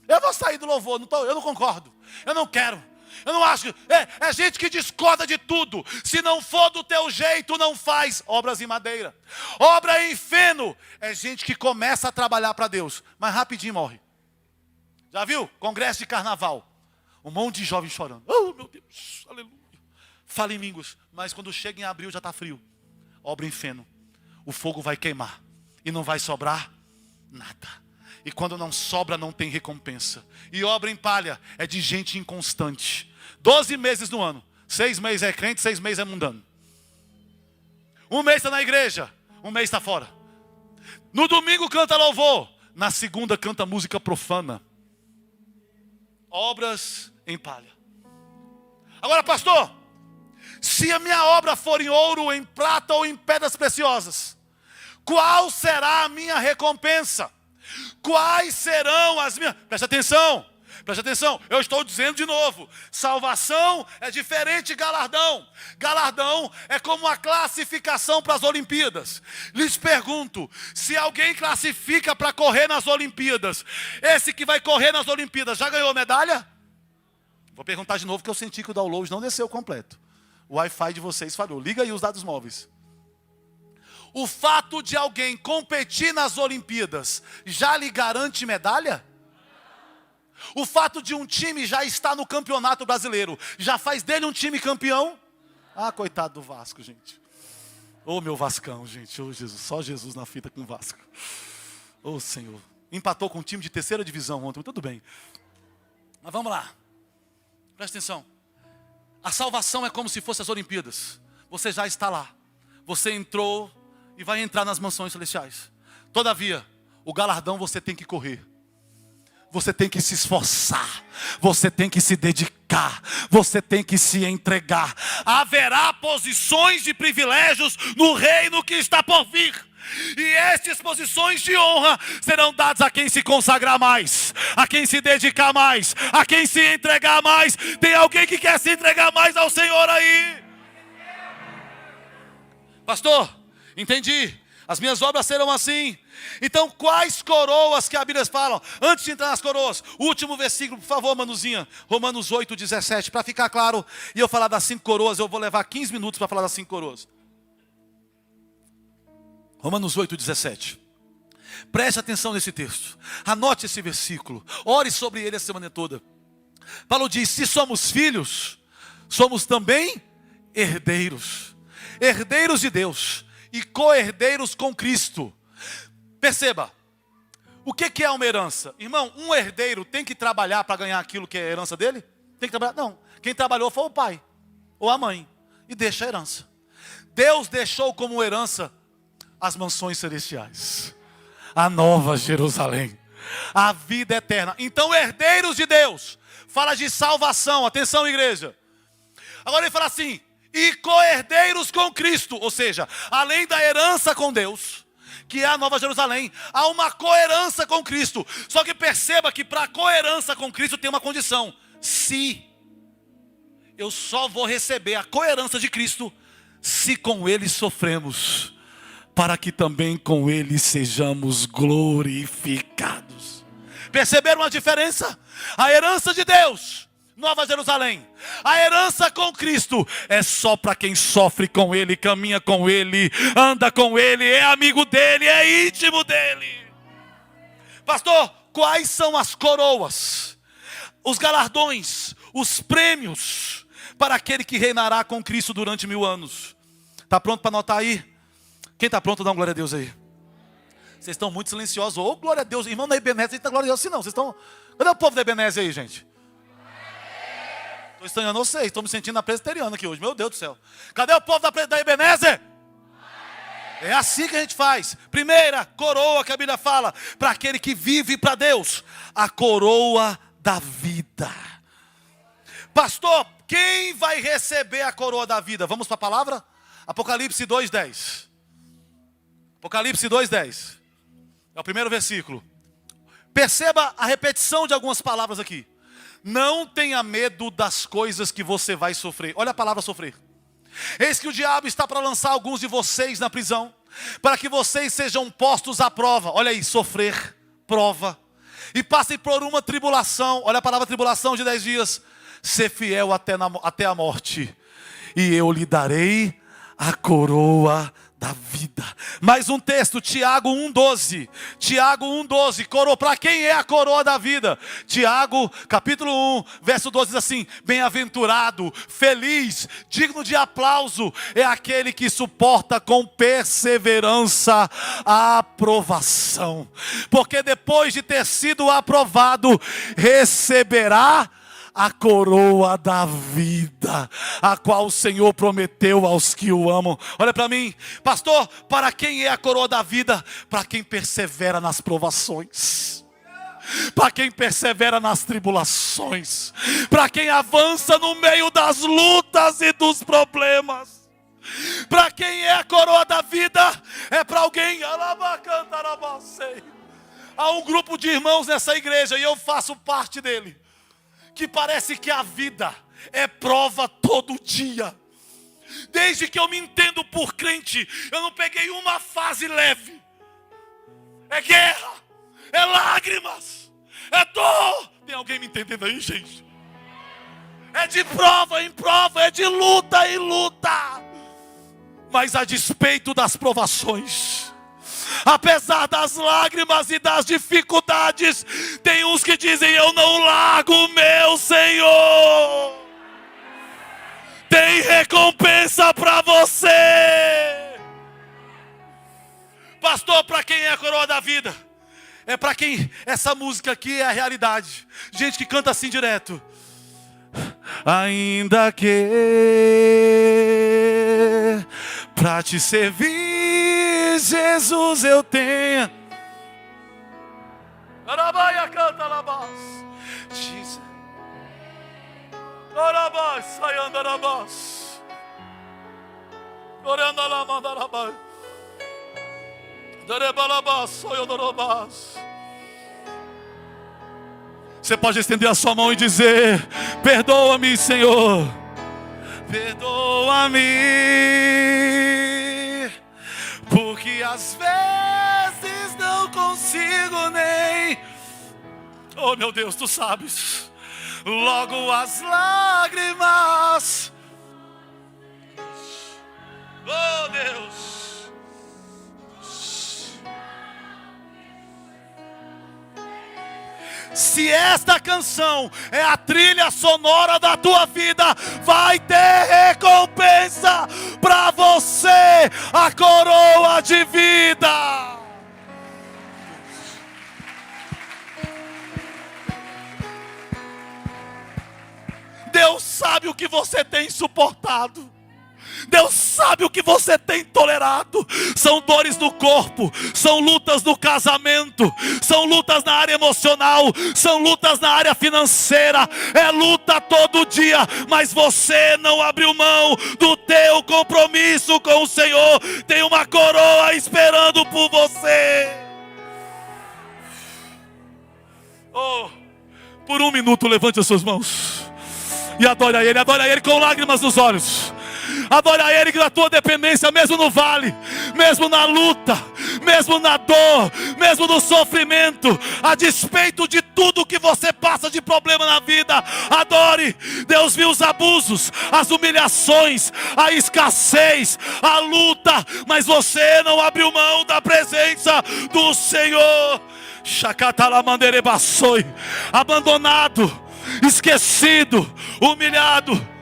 Speaker 1: Eu vou sair do louvor, eu não concordo. Eu não quero. Eu não acho. É gente que discorda de tudo. Se não for do teu jeito, não faz. Obras em madeira. Obra em feno é gente que começa a trabalhar para Deus, mas rapidinho morre. Já viu? Congresso de carnaval. Um monte de jovens chorando. Oh, meu Deus, aleluia. Fala em línguas. Mas quando chega em abril já está frio. Obra em feno. O fogo vai queimar. E não vai sobrar nada. E quando não sobra, não tem recompensa. E obra em palha é de gente inconstante. 12 meses no ano. 6 meses é crente, 6 meses é mundano. Um mês está na igreja, um mês está fora. No domingo canta louvor. Na segunda canta música profana. Obras em palha. Agora, pastor, se a minha obra for em ouro, em prata ou em pedras preciosas, qual será a minha recompensa? Quais serão as minhas... Presta atenção, eu estou dizendo de novo, salvação é diferente de galardão. Galardão é como uma classificação para as Olimpíadas. Lhes pergunto, se alguém classifica para correr nas Olimpíadas, esse que vai correr nas Olimpíadas já ganhou medalha? Vou perguntar de novo, porque eu senti que o download não desceu completo. O Wi-Fi de vocês falhou. Liga aí os dados móveis. O fato de alguém competir nas Olimpíadas já lhe garante medalha? O fato de um time já estar no campeonato brasileiro já faz dele um time campeão? Ah, coitado do Vasco, gente. Ô, meu Vascão, gente. Ô, Jesus. Só Jesus na fita com o Vasco. Ô, Senhor. Empatou com um time de terceira divisão ontem. Tudo bem. Mas vamos lá. Presta atenção. A salvação é como se fosse as Olimpíadas. Você já está lá. Você entrou e vai entrar nas mansões celestiais. Todavia, o galardão você tem que correr. Você tem que se esforçar. Você tem que se dedicar. Você tem que se entregar. Haverá posições de privilégios no reino que está por vir. E estas posições de honra serão dadas a quem se consagrar mais, a quem se dedicar mais, a quem se entregar mais. Tem alguém que quer se entregar mais ao Senhor aí? Pastor, entendi. As minhas obras serão assim. Então quais coroas que a Bíblia fala? Antes de entrar nas coroas, o último versículo, por favor, Manuzinha. Romanos 8, 17. Para ficar claro, e eu falar das 5 coroas, eu vou levar 15 minutos para falar das 5 coroas. Romanos 8, 17. Preste atenção nesse texto. Anote esse versículo. Ore sobre ele a semana toda. Paulo diz, se somos filhos, somos também herdeiros. Herdeiros de Deus e co-herdeiros com Cristo. Perceba, o que é uma herança? Irmão, um herdeiro tem que trabalhar para ganhar aquilo que é a herança dele? Tem que trabalhar? Não. Quem trabalhou foi o pai ou a mãe e deixa a herança. Deus deixou como herança as mansões celestiais, a nova Jerusalém, a vida eterna. Então, herdeiros de Deus, fala de salvação. Atenção, igreja. Agora ele fala assim, e co-herdeiros com Cristo, ou seja, além da herança com Deus, que é a Nova Jerusalém, há uma coerência com Cristo. Só que perceba que para a coerência com Cristo tem uma condição. Se eu só vou receber a coerência de Cristo se com Ele sofremos, para que também com Ele sejamos glorificados. Perceberam a diferença? A herança de Deus, Nova Jerusalém. A herança com Cristo é só para quem sofre com Ele, caminha com Ele, anda com Ele, é amigo dEle, é íntimo dEle. Pastor, quais são as coroas, os galardões, os prêmios para aquele que reinará com Cristo durante 1000 anos? Está pronto para anotar aí? Quem está pronto, dá uma glória a Deus aí. Vocês estão muito silenciosos. Ô, glória a Deus. Irmão, na Ebenezer, a gente está glória a Deus assim não. Vocês estão... Cadê o povo da Ebenezer aí, gente? Estou estranhando vocês. Estou me sentindo na presbiteriana aqui hoje. Meu Deus do céu. Cadê o povo da Ebenezer? É assim que a gente faz. Primeira coroa que a Bíblia fala. Para aquele que vive para Deus. A coroa da vida. Pastor, quem vai receber a coroa da vida? Vamos para a palavra? Apocalipse 2:10. Apocalipse 2:10. É o primeiro versículo. Perceba a repetição de algumas palavras aqui. Não tenha medo das coisas que você vai sofrer. Olha a palavra sofrer. Eis que o diabo está para lançar alguns de vocês na prisão, para que vocês sejam postos à prova. Olha aí, sofrer, prova. E passem por uma tribulação. Olha a palavra tribulação de 10 dias. Ser fiel até a morte. E eu lhe darei a coroa da vida. Mais um texto, Tiago 1,12. Tiago 1,12. Coroa. Para quem é a coroa da vida? Tiago, capítulo 1, verso 12 diz assim: bem-aventurado, feliz, digno de aplauso é aquele que suporta com perseverança a aprovação. Porque depois de ter sido aprovado, receberá a coroa da vida, a qual o Senhor prometeu aos que o amam. Olha para mim, pastor, para quem é a coroa da vida? Para quem persevera nas provações, para quem persevera nas tribulações, para quem avança no meio das lutas e dos problemas. Para quem é a coroa da vida? É para alguém. Há um grupo de irmãos nessa igreja, e eu faço parte dele, que parece que a vida é prova todo dia. Desde que eu me entendo por crente, eu não peguei uma fase leve. É guerra, é lágrimas, é dor. Tem alguém me entendendo aí, gente? É de prova em prova, é de luta em luta. Mas a despeito das provações, apesar das lágrimas e das dificuldades, tem uns que dizem: eu não largo o meu Senhor. Tem recompensa para você. Pastor, para quem é a coroa da vida? É para quem essa música aqui é a realidade. Gente que canta assim direto: ainda que para te servir, Jesus, eu tenho. Arabaia canta labás. Jesus. Arabás, saindo arabás. Orando alamanda arabás. Darebalabás, saindo arabás. Você pode estender a sua mão e dizer: perdoa-me, Senhor. Perdoa-me, porque às vezes não consigo nem. Oh meu Deus, tu sabes. Logo as lágrimas. Oh Deus. Se esta canção é a trilha sonora da tua vida, vai ter recompensa para você, a coroa de vida. Deus sabe o que você tem suportado. Deus sabe o que você tem tolerado. São dores do corpo, são lutas no casamento, são lutas na área emocional, são lutas na área financeira. É luta todo dia, mas você não abriu mão do teu compromisso com o Senhor. Tem uma coroa esperando por você. Oh, por um minuto levante as suas mãos e adore a Ele com lágrimas nos olhos. Adore a Ele na tua dependência, mesmo no vale, mesmo na luta, mesmo na dor, mesmo no sofrimento, a despeito de tudo que você passa de problema na vida. Adore. Deus viu os abusos, as humilhações, a escassez, a luta, mas você não abriu mão da presença do Senhor. Abandonado, esquecido, humilhado.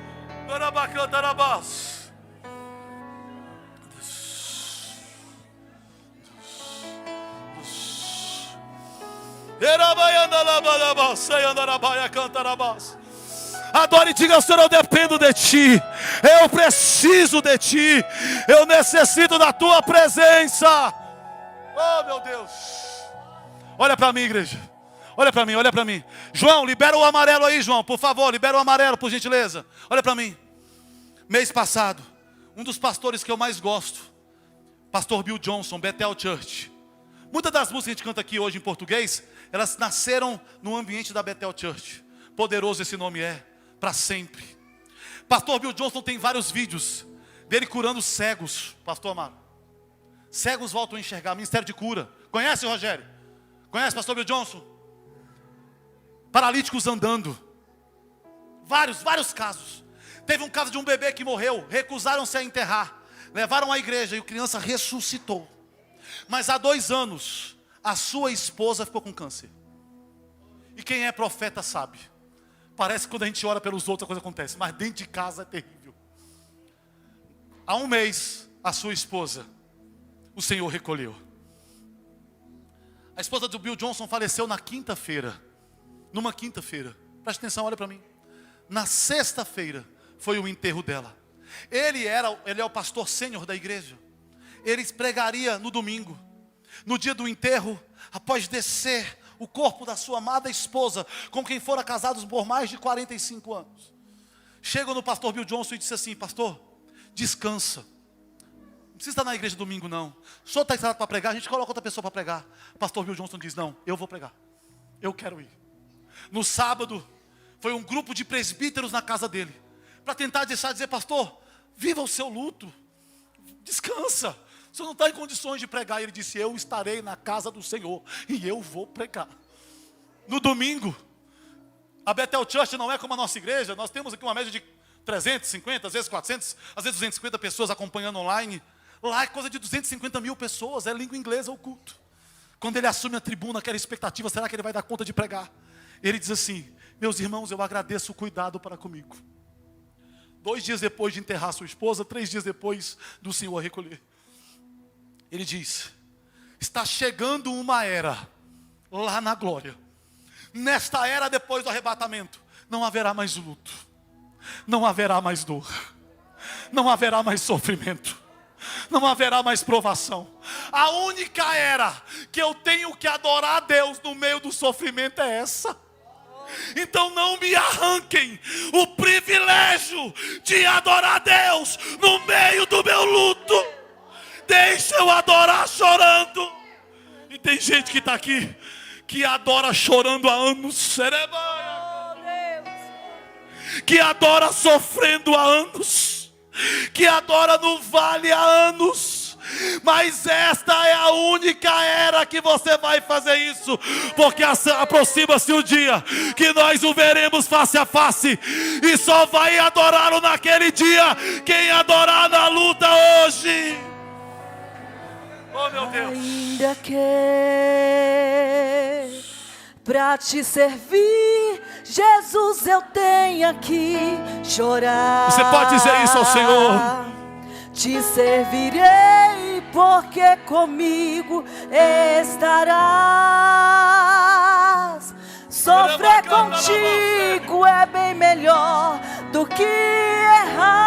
Speaker 1: Adore e diga: Senhor, eu dependo de Ti, eu preciso de Ti, eu necessito da Tua presença. Oh meu Deus, olha para mim, igreja, olha para mim, olha para mim. João, libera o amarelo aí, João, por favor, libera o amarelo, por gentileza. Olha para mim. Mês passado, um dos pastores que eu mais gosto, pastor Bill Johnson, Bethel Church. Muitas das músicas que a gente canta aqui hoje em português, elas nasceram no ambiente da Bethel Church. Poderoso esse nome é, para sempre. Pastor Bill Johnson tem vários vídeos dele curando cegos, pastor amado. Cegos voltam a enxergar, ministério de cura. Conhece, Rogério? Conhece, pastor Bill Johnson? Paralíticos andando. Vários casos. Teve um caso de um bebê que morreu, recusaram-se a enterrar. Levaram à igreja e a criança ressuscitou. Mas há 2 anos, a sua esposa ficou com câncer. E quem é profeta sabe. Parece que quando a gente ora pelos outros a coisa acontece, mas dentro de casa é terrível. Há 1 mês, a sua esposa, o Senhor recolheu. A esposa do Bill Johnson faleceu na quinta-feira. Numa quinta-feira. Preste atenção, olha para mim. Na sexta-feira foi o enterro dela. Ele é o pastor sênior da igreja. Ele pregaria no domingo. No dia do enterro, após descer o corpo da sua amada esposa, com quem fora casados por mais de 45 anos. Chegou no pastor Bill Johnson e disse assim: pastor, descansa. Não precisa estar na igreja domingo não. O senhor está instalado para pregar, a gente coloca outra pessoa para pregar. O pastor Bill Johnson diz: não, eu vou pregar. Eu quero ir. No sábado, foi um grupo de presbíteros na casa dele, para tentar dizer: pastor, viva o seu luto, descansa, o senhor não está em condições de pregar. E ele disse: eu estarei na casa do Senhor, e eu vou pregar. No domingo, a Bethel Church não é como a nossa igreja. Nós temos aqui uma média de 350, às vezes 400, às vezes 250 pessoas acompanhando online. Lá é coisa de 250 mil pessoas, é língua inglesa o culto. Quando ele assume a tribuna, aquela expectativa, será que ele vai dar conta de pregar? Ele diz assim: meus irmãos, eu agradeço o cuidado para comigo. 2 dias depois de enterrar sua esposa, 3 dias depois do Senhor recolher, ele diz: está chegando uma era, lá na glória. Nesta era depois do arrebatamento, não haverá mais luto, não haverá mais dor, não haverá mais sofrimento, não haverá mais provação. A única era que eu tenho que adorar a Deus no meio do sofrimento é essa. Então não me arranquem o privilégio de adorar a Deus no meio do meu luto. Deixa eu adorar chorando. E tem gente que está aqui que adora chorando há anos, que adora sofrendo há anos, que adora no vale há anos. Mas esta é a única era que você vai fazer isso, porque aproxima-se o dia que nós o veremos face a face, e só vai adorá-lo naquele dia quem adorar na luta hoje. Oh meu Deus.
Speaker 2: Ainda que pra te servir, Jesus, eu tenho que chorar.
Speaker 1: Você pode dizer isso ao Senhor.
Speaker 2: Te servirei, porque comigo estarás. Sofrer contigo é bem melhor do que errar.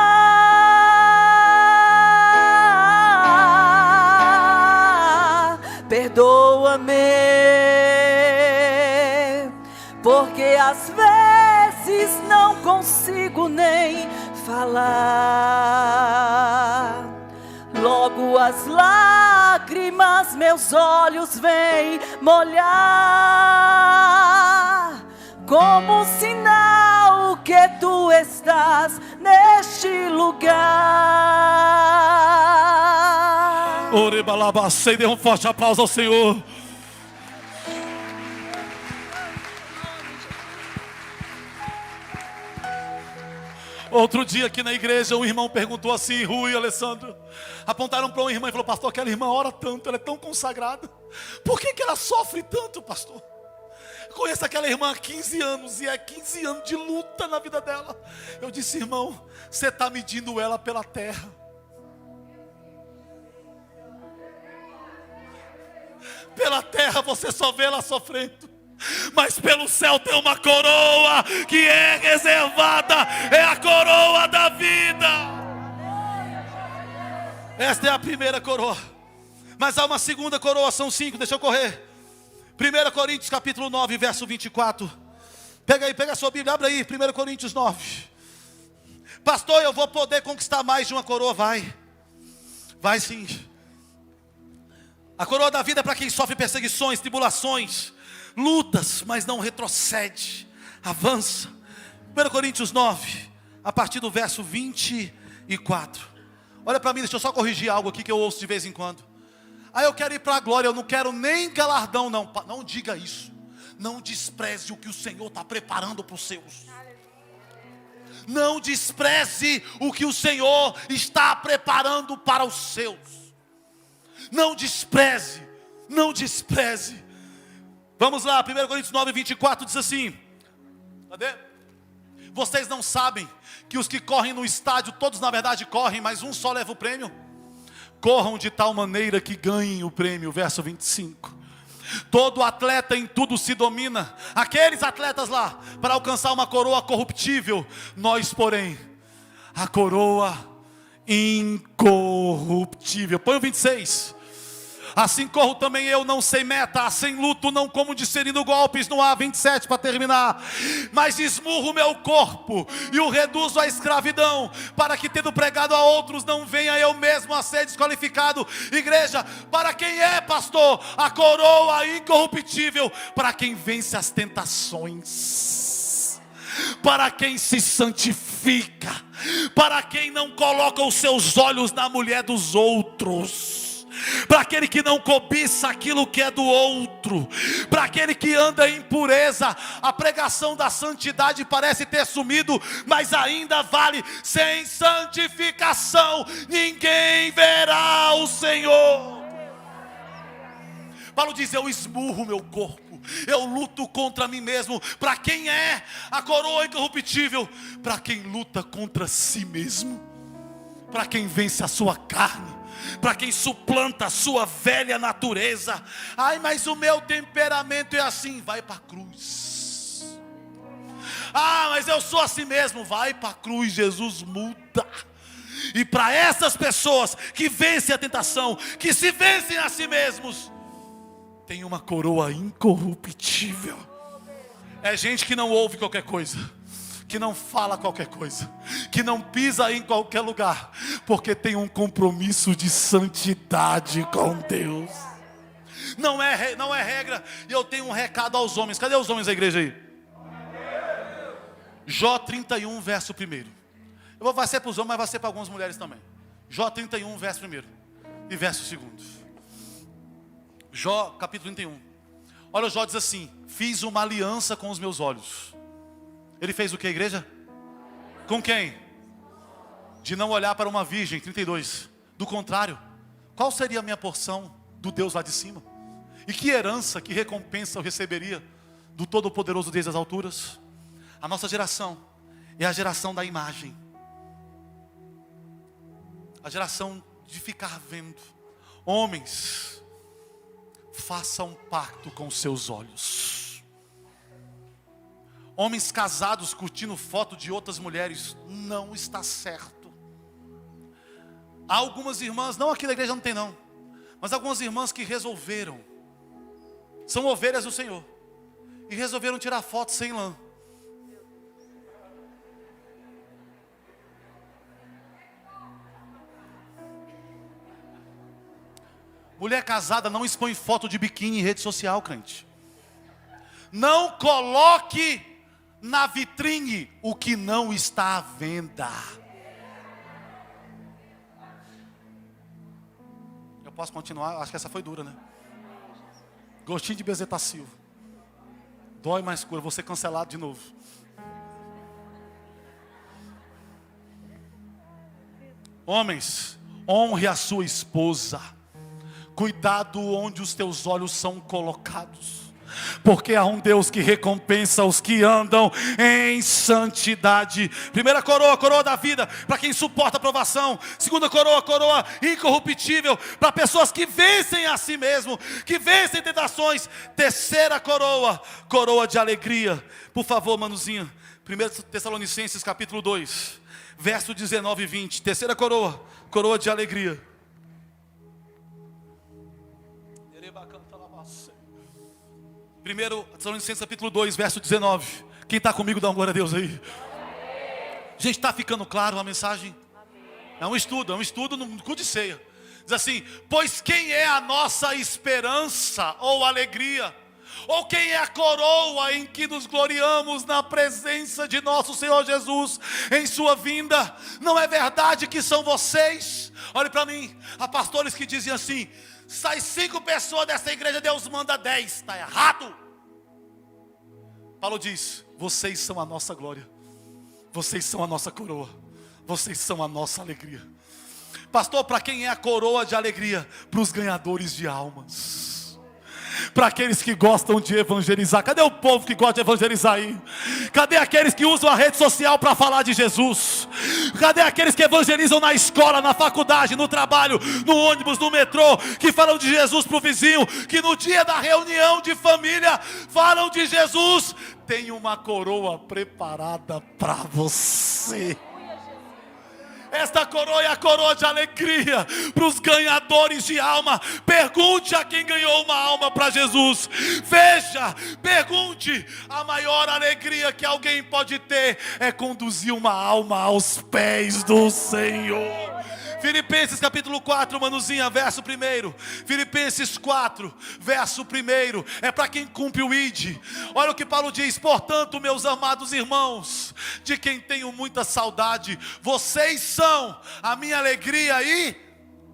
Speaker 2: Perdoa-me, porque às vezes não consigo nem falar. Logo as lágrimas meus olhos vêm molhar, como sinal que tu estás neste lugar.
Speaker 1: Orebalabacei, dê um forte aplauso ao Senhor. Outro dia aqui na igreja, um irmão perguntou assim: Rui e Alessandro, apontaram para uma irmã e falou: pastor, aquela irmã ora tanto, ela é tão consagrada, por que ela sofre tanto, pastor? Conheço aquela irmã há 15 anos e é 15 anos de luta na vida dela. Eu disse: irmão, você está medindo ela pela terra. Pela terra você só vê ela sofrendo, mas pelo céu tem uma coroa que é reservada, é a coroa da vida. Esta é a primeira coroa, mas há uma segunda coroa, são 5, deixa eu correr. 1 Coríntios capítulo 9, verso 24. Pega aí, pega a sua Bíblia, abre aí, 1 Coríntios 9. Pastor, eu vou poder conquistar mais de uma coroa? Vai sim. A coroa da vida é para quem sofre perseguições, tribulações, lutas, mas não retrocede, avança. 1 Coríntios 9, a partir do verso 24. Olha para mim, deixa eu só corrigir algo aqui que eu ouço de vez em quando. Eu quero ir para a glória, eu não quero nem galardão. Não, não diga isso. Não despreze o que o Senhor está preparando para os seus. Não despreze o que o Senhor está preparando para os seus. Não despreze, não despreze. Vamos lá, 1 Coríntios 9, 24 diz assim. Cadê? Vocês não sabem que os que correm no estádio, todos na verdade correm, mas um só leva o prêmio? Corram de tal maneira que ganhem o prêmio. Verso 25. Todo atleta em tudo se domina. Aqueles atletas lá, para alcançar uma coroa corruptível. Nós, porém, a coroa incorruptível. Põe o 26. Assim corro também eu, não sem meta, sem luto, não como desferindo golpes no ar. 27 para terminar. Mas esmurro o meu corpo e o reduzo à escravidão, para que tendo pregado a outros, não venha eu mesmo a ser desqualificado. Igreja, para quem é, pastor, a coroa incorruptível? Para quem vence as tentações, para quem se santifica, para quem não coloca os seus olhos na mulher dos outros, para aquele que não cobiça aquilo que é do outro, para aquele que anda em pureza. A pregação da santidade parece ter sumido, mas ainda vale. Sem santificação ninguém verá o Senhor. Paulo diz: eu esmurro o meu corpo, eu luto contra mim mesmo. Para quem é a coroa incorruptível? Para quem luta contra si mesmo, para quem vence a sua carne, para quem suplanta a sua velha natureza. Ai, mas o meu temperamento é assim. Vai para a cruz. Ah, mas eu sou assim mesmo. Vai para a cruz, Jesus muda. E para essas pessoas que vencem a tentação, que se vencem a si mesmos, tem uma coroa incorruptível. É gente que não ouve qualquer coisa, que não fala qualquer coisa, que não pisa em qualquer lugar, porque tem um compromisso de santidade com Deus. Não é regra. E eu tenho um recado aos homens. Cadê os homens da igreja aí? Jó 31, verso 1. Vai ser para os homens, mas vai ser para algumas mulheres também. Jó 31, verso 1 e verso 2. Jó capítulo 31. Olha, o Jó diz assim: fiz uma aliança com os meus olhos. Ele fez o que, igreja? Com quem? De não olhar para uma virgem. 32. Do contrário, qual seria a minha porção do Deus lá de cima? E que herança, que recompensa eu receberia do Todo-Poderoso desde as alturas? A nossa geração é a geração da imagem, a geração de ficar vendo. Homens, façam um pacto com seus olhos. Homens casados curtindo foto de outras mulheres, não está certo. Há algumas irmãs, não aqui da igreja não tem não, mas algumas irmãs que resolveram, são ovelhas do Senhor, e resolveram tirar foto sem lã. Mulher casada não expõe foto de biquíni em rede social, crente. Não coloque na vitrine o que não está à venda. Eu posso continuar? Acho que essa foi dura, né? Gostinho de bezetacil. Dói mais cura, vou ser cancelado de novo. Homens, honre a sua esposa. Cuidado onde os teus olhos são colocados, porque há um Deus que recompensa os que andam em santidade. Primeira coroa, coroa da vida, para quem suporta a provação. Segunda coroa, coroa incorruptível, para pessoas que vencem a si mesmo, que vencem tentações. Terceira coroa, coroa de alegria. Por favor, manuzinho, 1 Tessalonicenses capítulo 2, verso 19 e 20. Terceira coroa, coroa de alegria. 1 Tessalonicenses capítulo 2, verso 19. Quem está comigo dá uma glória a Deus aí. Gente, está ficando claro a mensagem? É um estudo no culto de ceia. Diz assim: pois quem é a nossa esperança ou alegria? Ou quem é a coroa em que nos gloriamos na presença de nosso Senhor Jesus em sua vinda? Não é verdade que são vocês? Olhe para mim, há pastores que dizem assim: sai 5 pessoas dessa igreja, Deus manda 10. Está errado. Paulo diz: vocês são a nossa glória. Vocês são a nossa coroa. Vocês são a nossa alegria. Pastor, para quem é a coroa de alegria? Para os ganhadores de almas, para aqueles que gostam de evangelizar. Cadê o povo que gosta de evangelizar aí? Cadê aqueles que usam a rede social para falar de Jesus? Cadê aqueles que evangelizam na escola, na faculdade, no trabalho, no ônibus, no metrô, que falam de Jesus para o vizinho, que no dia da reunião de família falam de Jesus? Tem uma coroa preparada para você. Esta coroa é a coroa de alegria para os ganhadores de alma. Pergunte a quem ganhou uma alma para Jesus. Veja, pergunte. A maior alegria que alguém pode ter é conduzir uma alma aos pés do Senhor. Filipenses capítulo 4, manuzinha, verso 1. Filipenses 4, verso 1. É para quem cumpre o ID. Olha o que Paulo diz: portanto, meus amados irmãos, de quem tenho muita saudade, vocês são a minha alegria e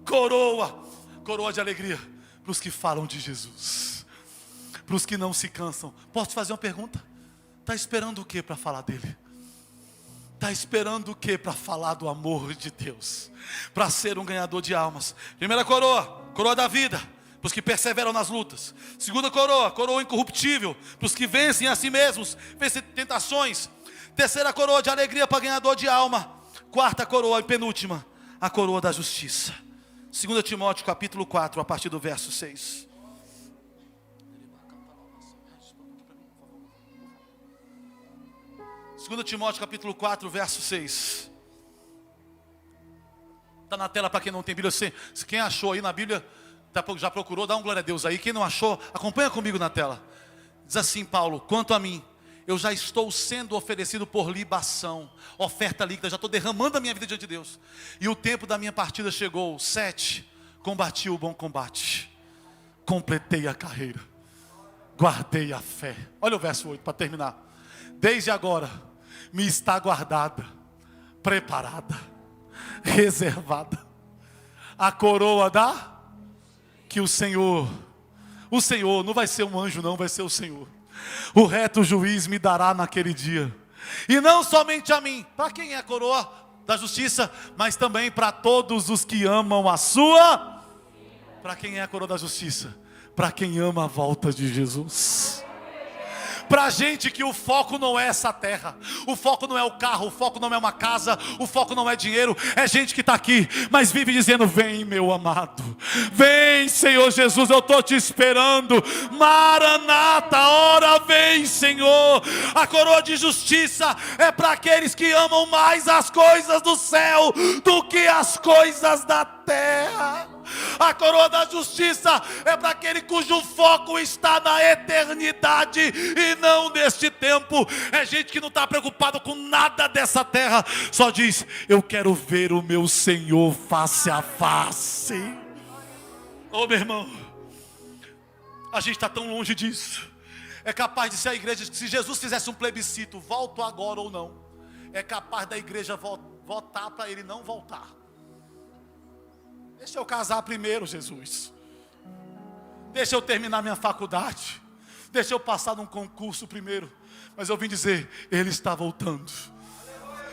Speaker 1: coroa. Coroa de alegria para os que falam de Jesus, para os que não se cansam. Posso te fazer uma pergunta? Está esperando o que para falar dele? Está esperando o que para falar do amor de Deus? Para ser um ganhador de almas. Primeira coroa, coroa da vida, para os que perseveram nas lutas. Segunda coroa, coroa incorruptível, para os que vencem a si mesmos, vencem tentações. Terceira coroa de alegria para ganhador de alma. Quarta coroa e penúltima, a coroa da justiça. 2 Timóteo capítulo 4, a partir do verso 6. 2 Timóteo capítulo 4, verso 6. Está na tela para quem não tem Bíblia. Quem achou aí na Bíblia, já procurou, dá um glória a Deus aí. Quem não achou, acompanha comigo na tela. Diz assim Paulo: quanto a mim, eu já estou sendo oferecido por libação, oferta líquida, já estou derramando a minha vida diante de Deus. E o tempo da minha partida chegou. 7, combati o bom combate, completei a carreira, guardei a fé. Olha o verso 8 para terminar. Desde agora me está guardada, preparada, reservada a coroa que o Senhor não vai ser um anjo não, vai ser o Senhor, o reto juiz, me dará naquele dia. E não somente a mim. Para quem é a coroa da justiça? Mas também para todos os que amam a sua. Para quem é a coroa da justiça? Para quem ama a volta de Jesus. Para gente que o foco não é essa terra, o foco não é o carro, o foco não é uma casa, o foco não é dinheiro. É gente que está aqui, mas vive dizendo: vem meu amado, vem Senhor Jesus, eu estou te esperando. Maranata, ora vem Senhor. A coroa de justiça é para aqueles que amam mais as coisas do céu do que as coisas da terra. A coroa da justiça é para aquele cujo foco está na eternidade e não neste tempo. É gente que não está preocupado com nada dessa terra, só diz: eu quero ver o meu Senhor face a face. Oh meu irmão, a gente está tão longe disso. É capaz de ser a igreja, se Jesus fizesse um plebiscito, volto agora ou não, é capaz da igreja votar para ele não voltar. Deixa eu casar primeiro, Jesus. Deixa eu terminar minha faculdade. Deixa eu passar num concurso primeiro. Mas eu vim dizer: Ele está voltando.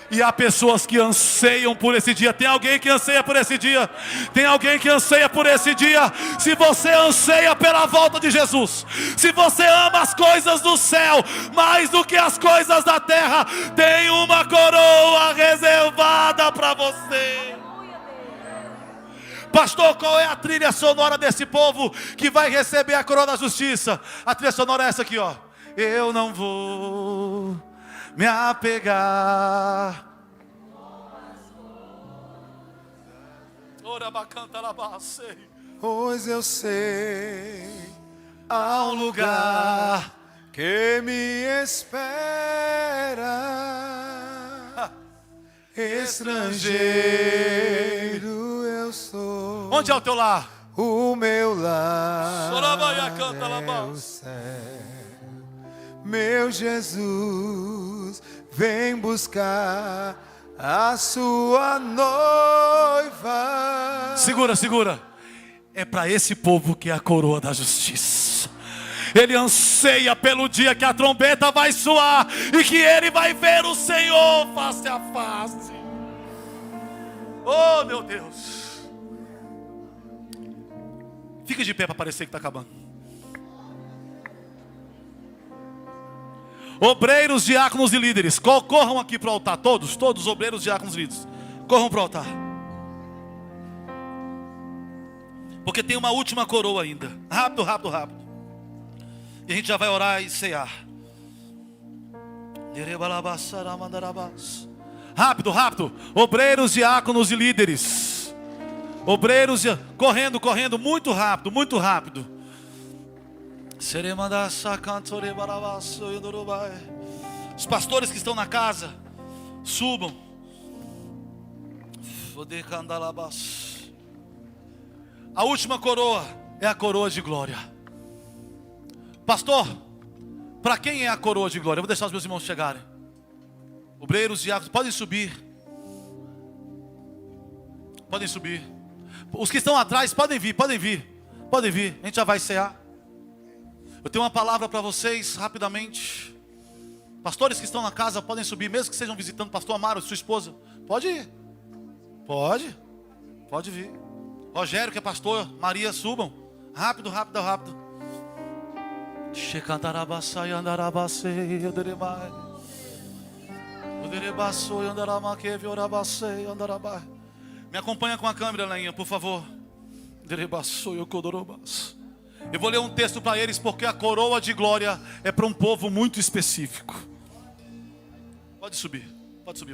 Speaker 1: E há pessoas que anseiam por esse dia. Tem alguém que anseia por esse dia? Tem alguém que anseia por esse dia? Se você anseia pela volta de Jesus, se você ama as coisas do céu mais do que as coisas da terra, tem uma coroa reservada para você. Pastor, qual é a trilha sonora desse povo que vai receber a coroa da justiça? A trilha sonora é essa aqui, ó. Eu não vou me apegar.
Speaker 3: Pois eu sei, há um lugar que me espera. Estrangeiro eu sou.
Speaker 1: Onde é o teu lar?
Speaker 3: O meu lar é o céu. Meu Jesus vem buscar a sua noiva.
Speaker 1: Segura. É para esse povo que é a coroa da justiça. Ele anseia pelo dia que a trombeta vai soar e que ele vai ver o Senhor face a face. Oh, meu Deus. Fica de pé para parecer que está acabando. Obreiros, diáconos e líderes, corram aqui para o altar. Todos obreiros, diáconos e líderes, corram para o altar. Porque tem uma última coroa ainda. Rápido. E a gente já vai orar e cear. Rápido. Obreiros, diáconos e líderes. Obreiros, correndo, muito rápido. Os pastores que estão na casa, subam. A última coroa é a coroa de glória. Pastor, para quem é a coroa de glória? Eu vou deixar os meus irmãos chegarem. Obreiros, diáconos, podem subir. Os que estão atrás podem vir. A gente já vai cear. Eu tenho uma palavra para vocês rapidamente. Pastores que estão na casa podem subir, mesmo que estejam visitando. Pastor Amaro, sua esposa, pode ir. Pode vir. Rogério, que é pastor, Maria, subam. Rápido. Me acompanha com a câmera, Leinha, por favor. Eu vou ler um texto para eles, porque a coroa de glória é para um povo muito específico. Pode subir,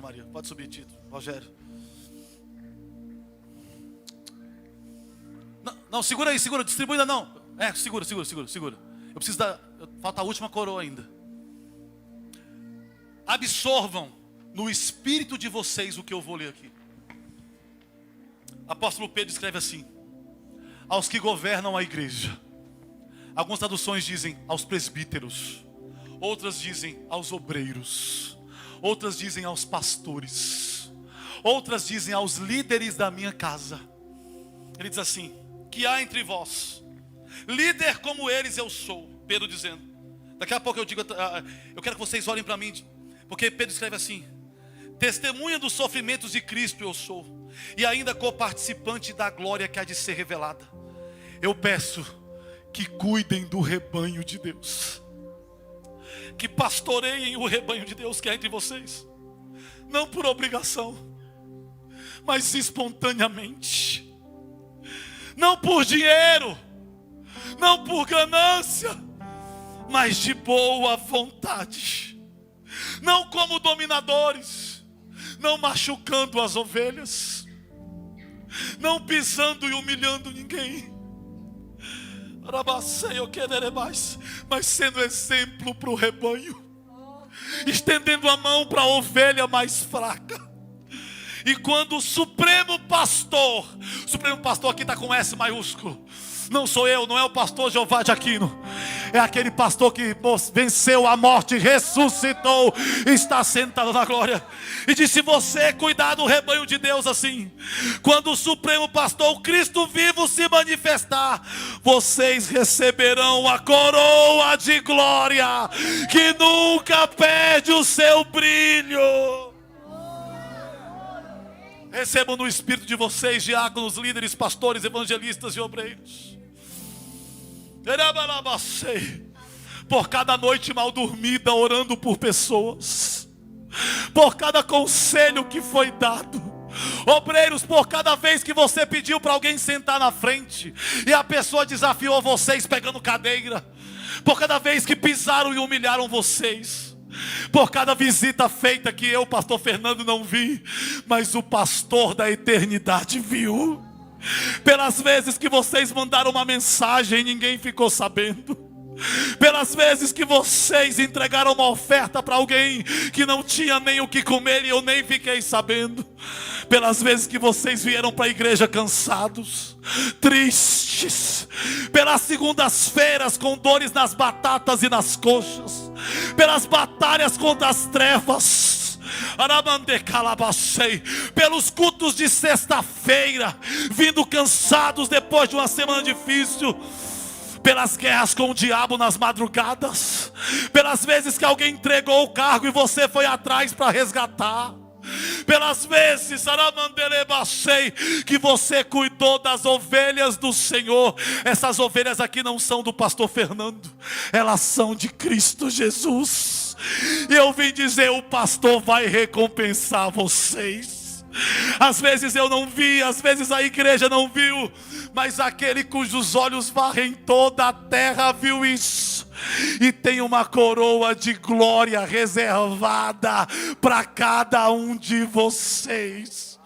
Speaker 1: Maria. Pode subir, Tito, Rogério. Não, segura aí, distribui ainda não. Segura. Eu preciso falta a última coroa ainda. Absorvam no espírito de vocês o que eu vou ler aqui. Apóstolo Pedro escreve assim: aos que governam a igreja. Algumas traduções dizem aos presbíteros, outras dizem aos obreiros, outras dizem aos pastores, outras dizem aos líderes da minha casa. Ele diz assim: que há entre vós líder como eles eu sou. Pedro dizendo. Daqui a pouco eu digo, eu quero que vocês olhem para mim, porque Pedro escreve assim: testemunha dos sofrimentos de Cristo eu sou, e ainda coparticipante da glória que há de ser revelada. Eu peço que cuidem do rebanho de Deus, que pastoreiem o rebanho de Deus que há entre vocês, não por obrigação, mas espontaneamente, não por dinheiro, não por ganância, mas de boa vontade, não como dominadores, não machucando as ovelhas, não pisando e humilhando ninguém, mas sendo exemplo para o rebanho, estendendo a mão para a ovelha mais fraca. E quando o Supremo Pastor aqui está com S maiúsculo, não sou eu, não é o pastor Jeová de Aquino, é aquele pastor que venceu a morte, ressuscitou, está sentado na glória, e disse: você cuidar do rebanho de Deus assim, quando o Supremo Pastor, o Cristo vivo, se manifestar, vocês receberão a coroa de glória, que nunca perde o seu brilho. Recebam no espírito de vocês, diáconos, líderes, pastores, evangelistas e obreiros, por cada noite mal dormida orando por pessoas, por cada conselho que foi dado, obreiros, por cada vez que você pediu para alguém sentar na frente e a pessoa desafiou vocês pegando cadeira, por cada vez que pisaram e humilharam vocês, por cada visita feita que eu, pastor Fernando, não vi, mas o pastor da eternidade viu, pelas vezes que vocês mandaram uma mensagem e ninguém ficou sabendo, pelas vezes que vocês entregaram uma oferta para alguém que não tinha nem o que comer e eu nem fiquei sabendo, pelas vezes que vocês vieram para a igreja cansados, tristes, pelas segundas-feiras com dores nas batatas e nas coxas, pelas batalhas contra as trevas, pelos cultos de sexta-feira, vindo cansados depois de uma semana difícil, pelas guerras com o diabo nas madrugadas, pelas vezes que alguém entregou o cargo e você foi atrás para resgatar, pelas vezes que você cuidou das ovelhas do Senhor. Essas ovelhas aqui não são do pastor Fernando, elas são de Cristo Jesus. E eu vim dizer, o pastor vai recompensar vocês. Às vezes eu não vi, às vezes a igreja não viu, mas aquele cujos olhos varrem toda a terra viu isso. E tem uma coroa de glória reservada para cada um de vocês.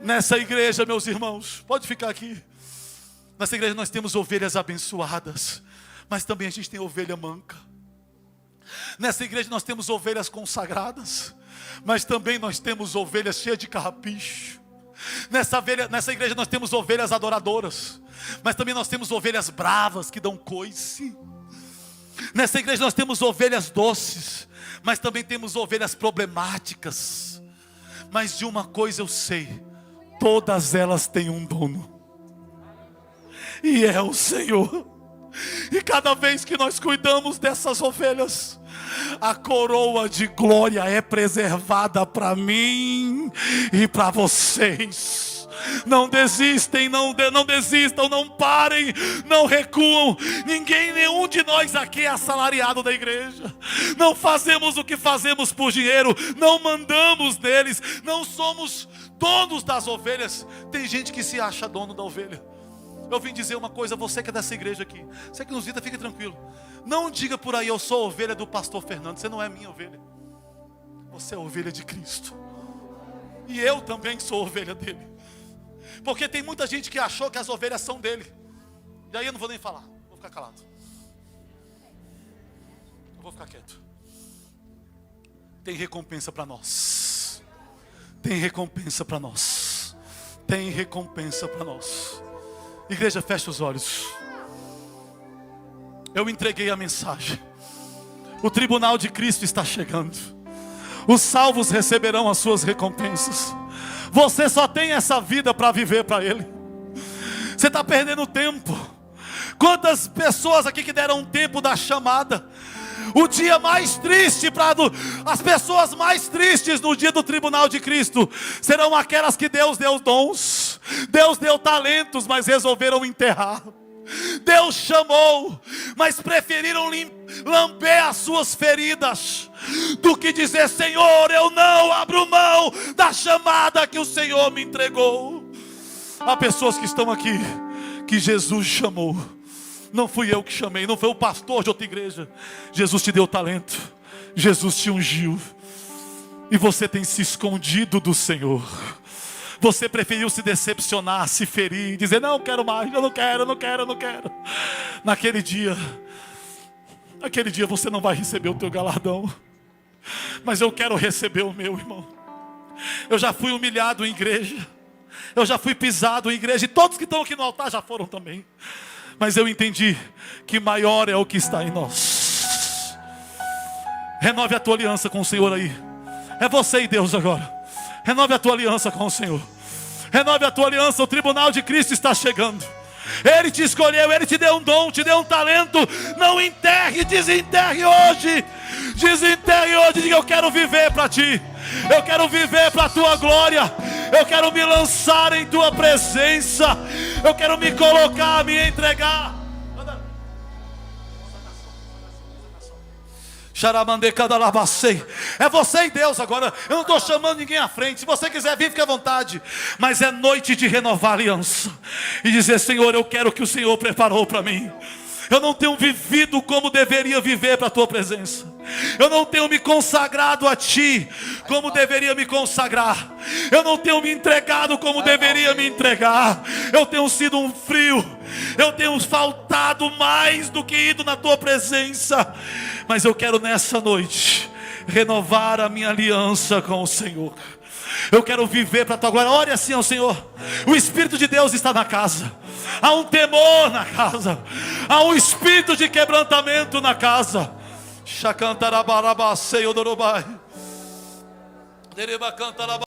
Speaker 1: Nessa igreja, meus irmãos, pode ficar aqui. Nessa igreja nós temos ovelhas abençoadas, mas também a gente tem ovelha manca. Nessa igreja nós temos ovelhas consagradas, mas também nós temos ovelhas cheias de carrapicho. Nessa igreja nós temos ovelhas adoradoras, mas também nós temos ovelhas bravas que dão coice. Nessa igreja nós temos ovelhas doces, mas também temos ovelhas problemáticas. Mas de uma coisa eu sei, todas elas têm um dono, e é o Senhor. E cada vez que nós cuidamos dessas ovelhas, a coroa de glória é preservada para mim e para vocês. Não desistem, não desistam, não parem, não recuam. Nenhum de nós aqui é assalariado da igreja. Não fazemos o que fazemos por dinheiro, não mandamos neles, não somos donos das ovelhas. Tem gente que se acha dono da ovelha. Eu vim dizer uma coisa, você que é dessa igreja aqui, você que nos visita, fique tranquilo. Não diga por aí, eu sou a ovelha do pastor Fernando. Você não é minha ovelha. Você é a ovelha de Cristo. E eu também sou a ovelha dele. Porque tem muita gente que achou que as ovelhas são dele. E aí eu não vou nem falar, vou ficar calado. Eu vou ficar quieto. Tem recompensa para nós. Tem recompensa para nós. Tem recompensa para nós. Igreja, fecha os olhos. Eu entreguei a mensagem. O tribunal de Cristo está chegando. Os salvos receberão as suas recompensas. Você só tem essa vida para viver para Ele. Você está perdendo tempo. Quantas pessoas aqui que deram tempo da chamada? O dia mais triste as pessoas mais tristes no dia do tribunal de Cristo serão aquelas que Deus deu dons, Deus deu talentos, mas resolveram enterrar. Deus chamou, mas preferiram lamber as suas feridas do que dizer: Senhor, eu não abro mão da chamada que o Senhor me entregou. Há pessoas que estão aqui que Jesus chamou. Não fui eu que chamei, não foi o pastor de outra igreja. Jesus te deu talento, Jesus te ungiu, e você tem se escondido do Senhor. Você preferiu se decepcionar, se ferir, dizer: não quero mais, eu não quero. Naquele dia você não vai receber o teu galardão, mas eu quero receber o meu, irmão. Eu já fui humilhado em igreja, eu já fui pisado em igreja, e todos que estão aqui no altar já foram também. Mas eu entendi que maior é o que está em nós. Renove a tua aliança com o Senhor aí. É você e Deus agora. Renove a tua aliança com o Senhor. Renove a tua aliança, o tribunal de Cristo está chegando. Ele te escolheu, Ele te deu um dom, te deu um talento. Não enterre, desenterre hoje. Desenterre hoje, diga: eu quero viver para Ti. Eu quero viver para a Tua glória. Eu quero me lançar em Tua presença. Eu quero me colocar, me entregar. É você e Deus agora. Eu não estou chamando ninguém à frente. Se você quiser vir, fique à vontade. Mas é noite de renovar a aliança e dizer: Senhor, eu quero o que o Senhor preparou para mim. Eu não tenho vivido como deveria viver para a Tua presença. Eu não tenho me consagrado a Ti como deveria me consagrar. Eu não tenho me entregado como deveria me entregar. Eu tenho sido um frio. Eu tenho faltado mais do que ido na Tua presença. Mas eu quero nessa noite renovar a minha aliança com o Senhor. Eu quero viver para a Tua glória. Ore assim ao Senhor. O Espírito de Deus está na casa. Há um temor na casa. Há um espírito de quebrantamento na casa.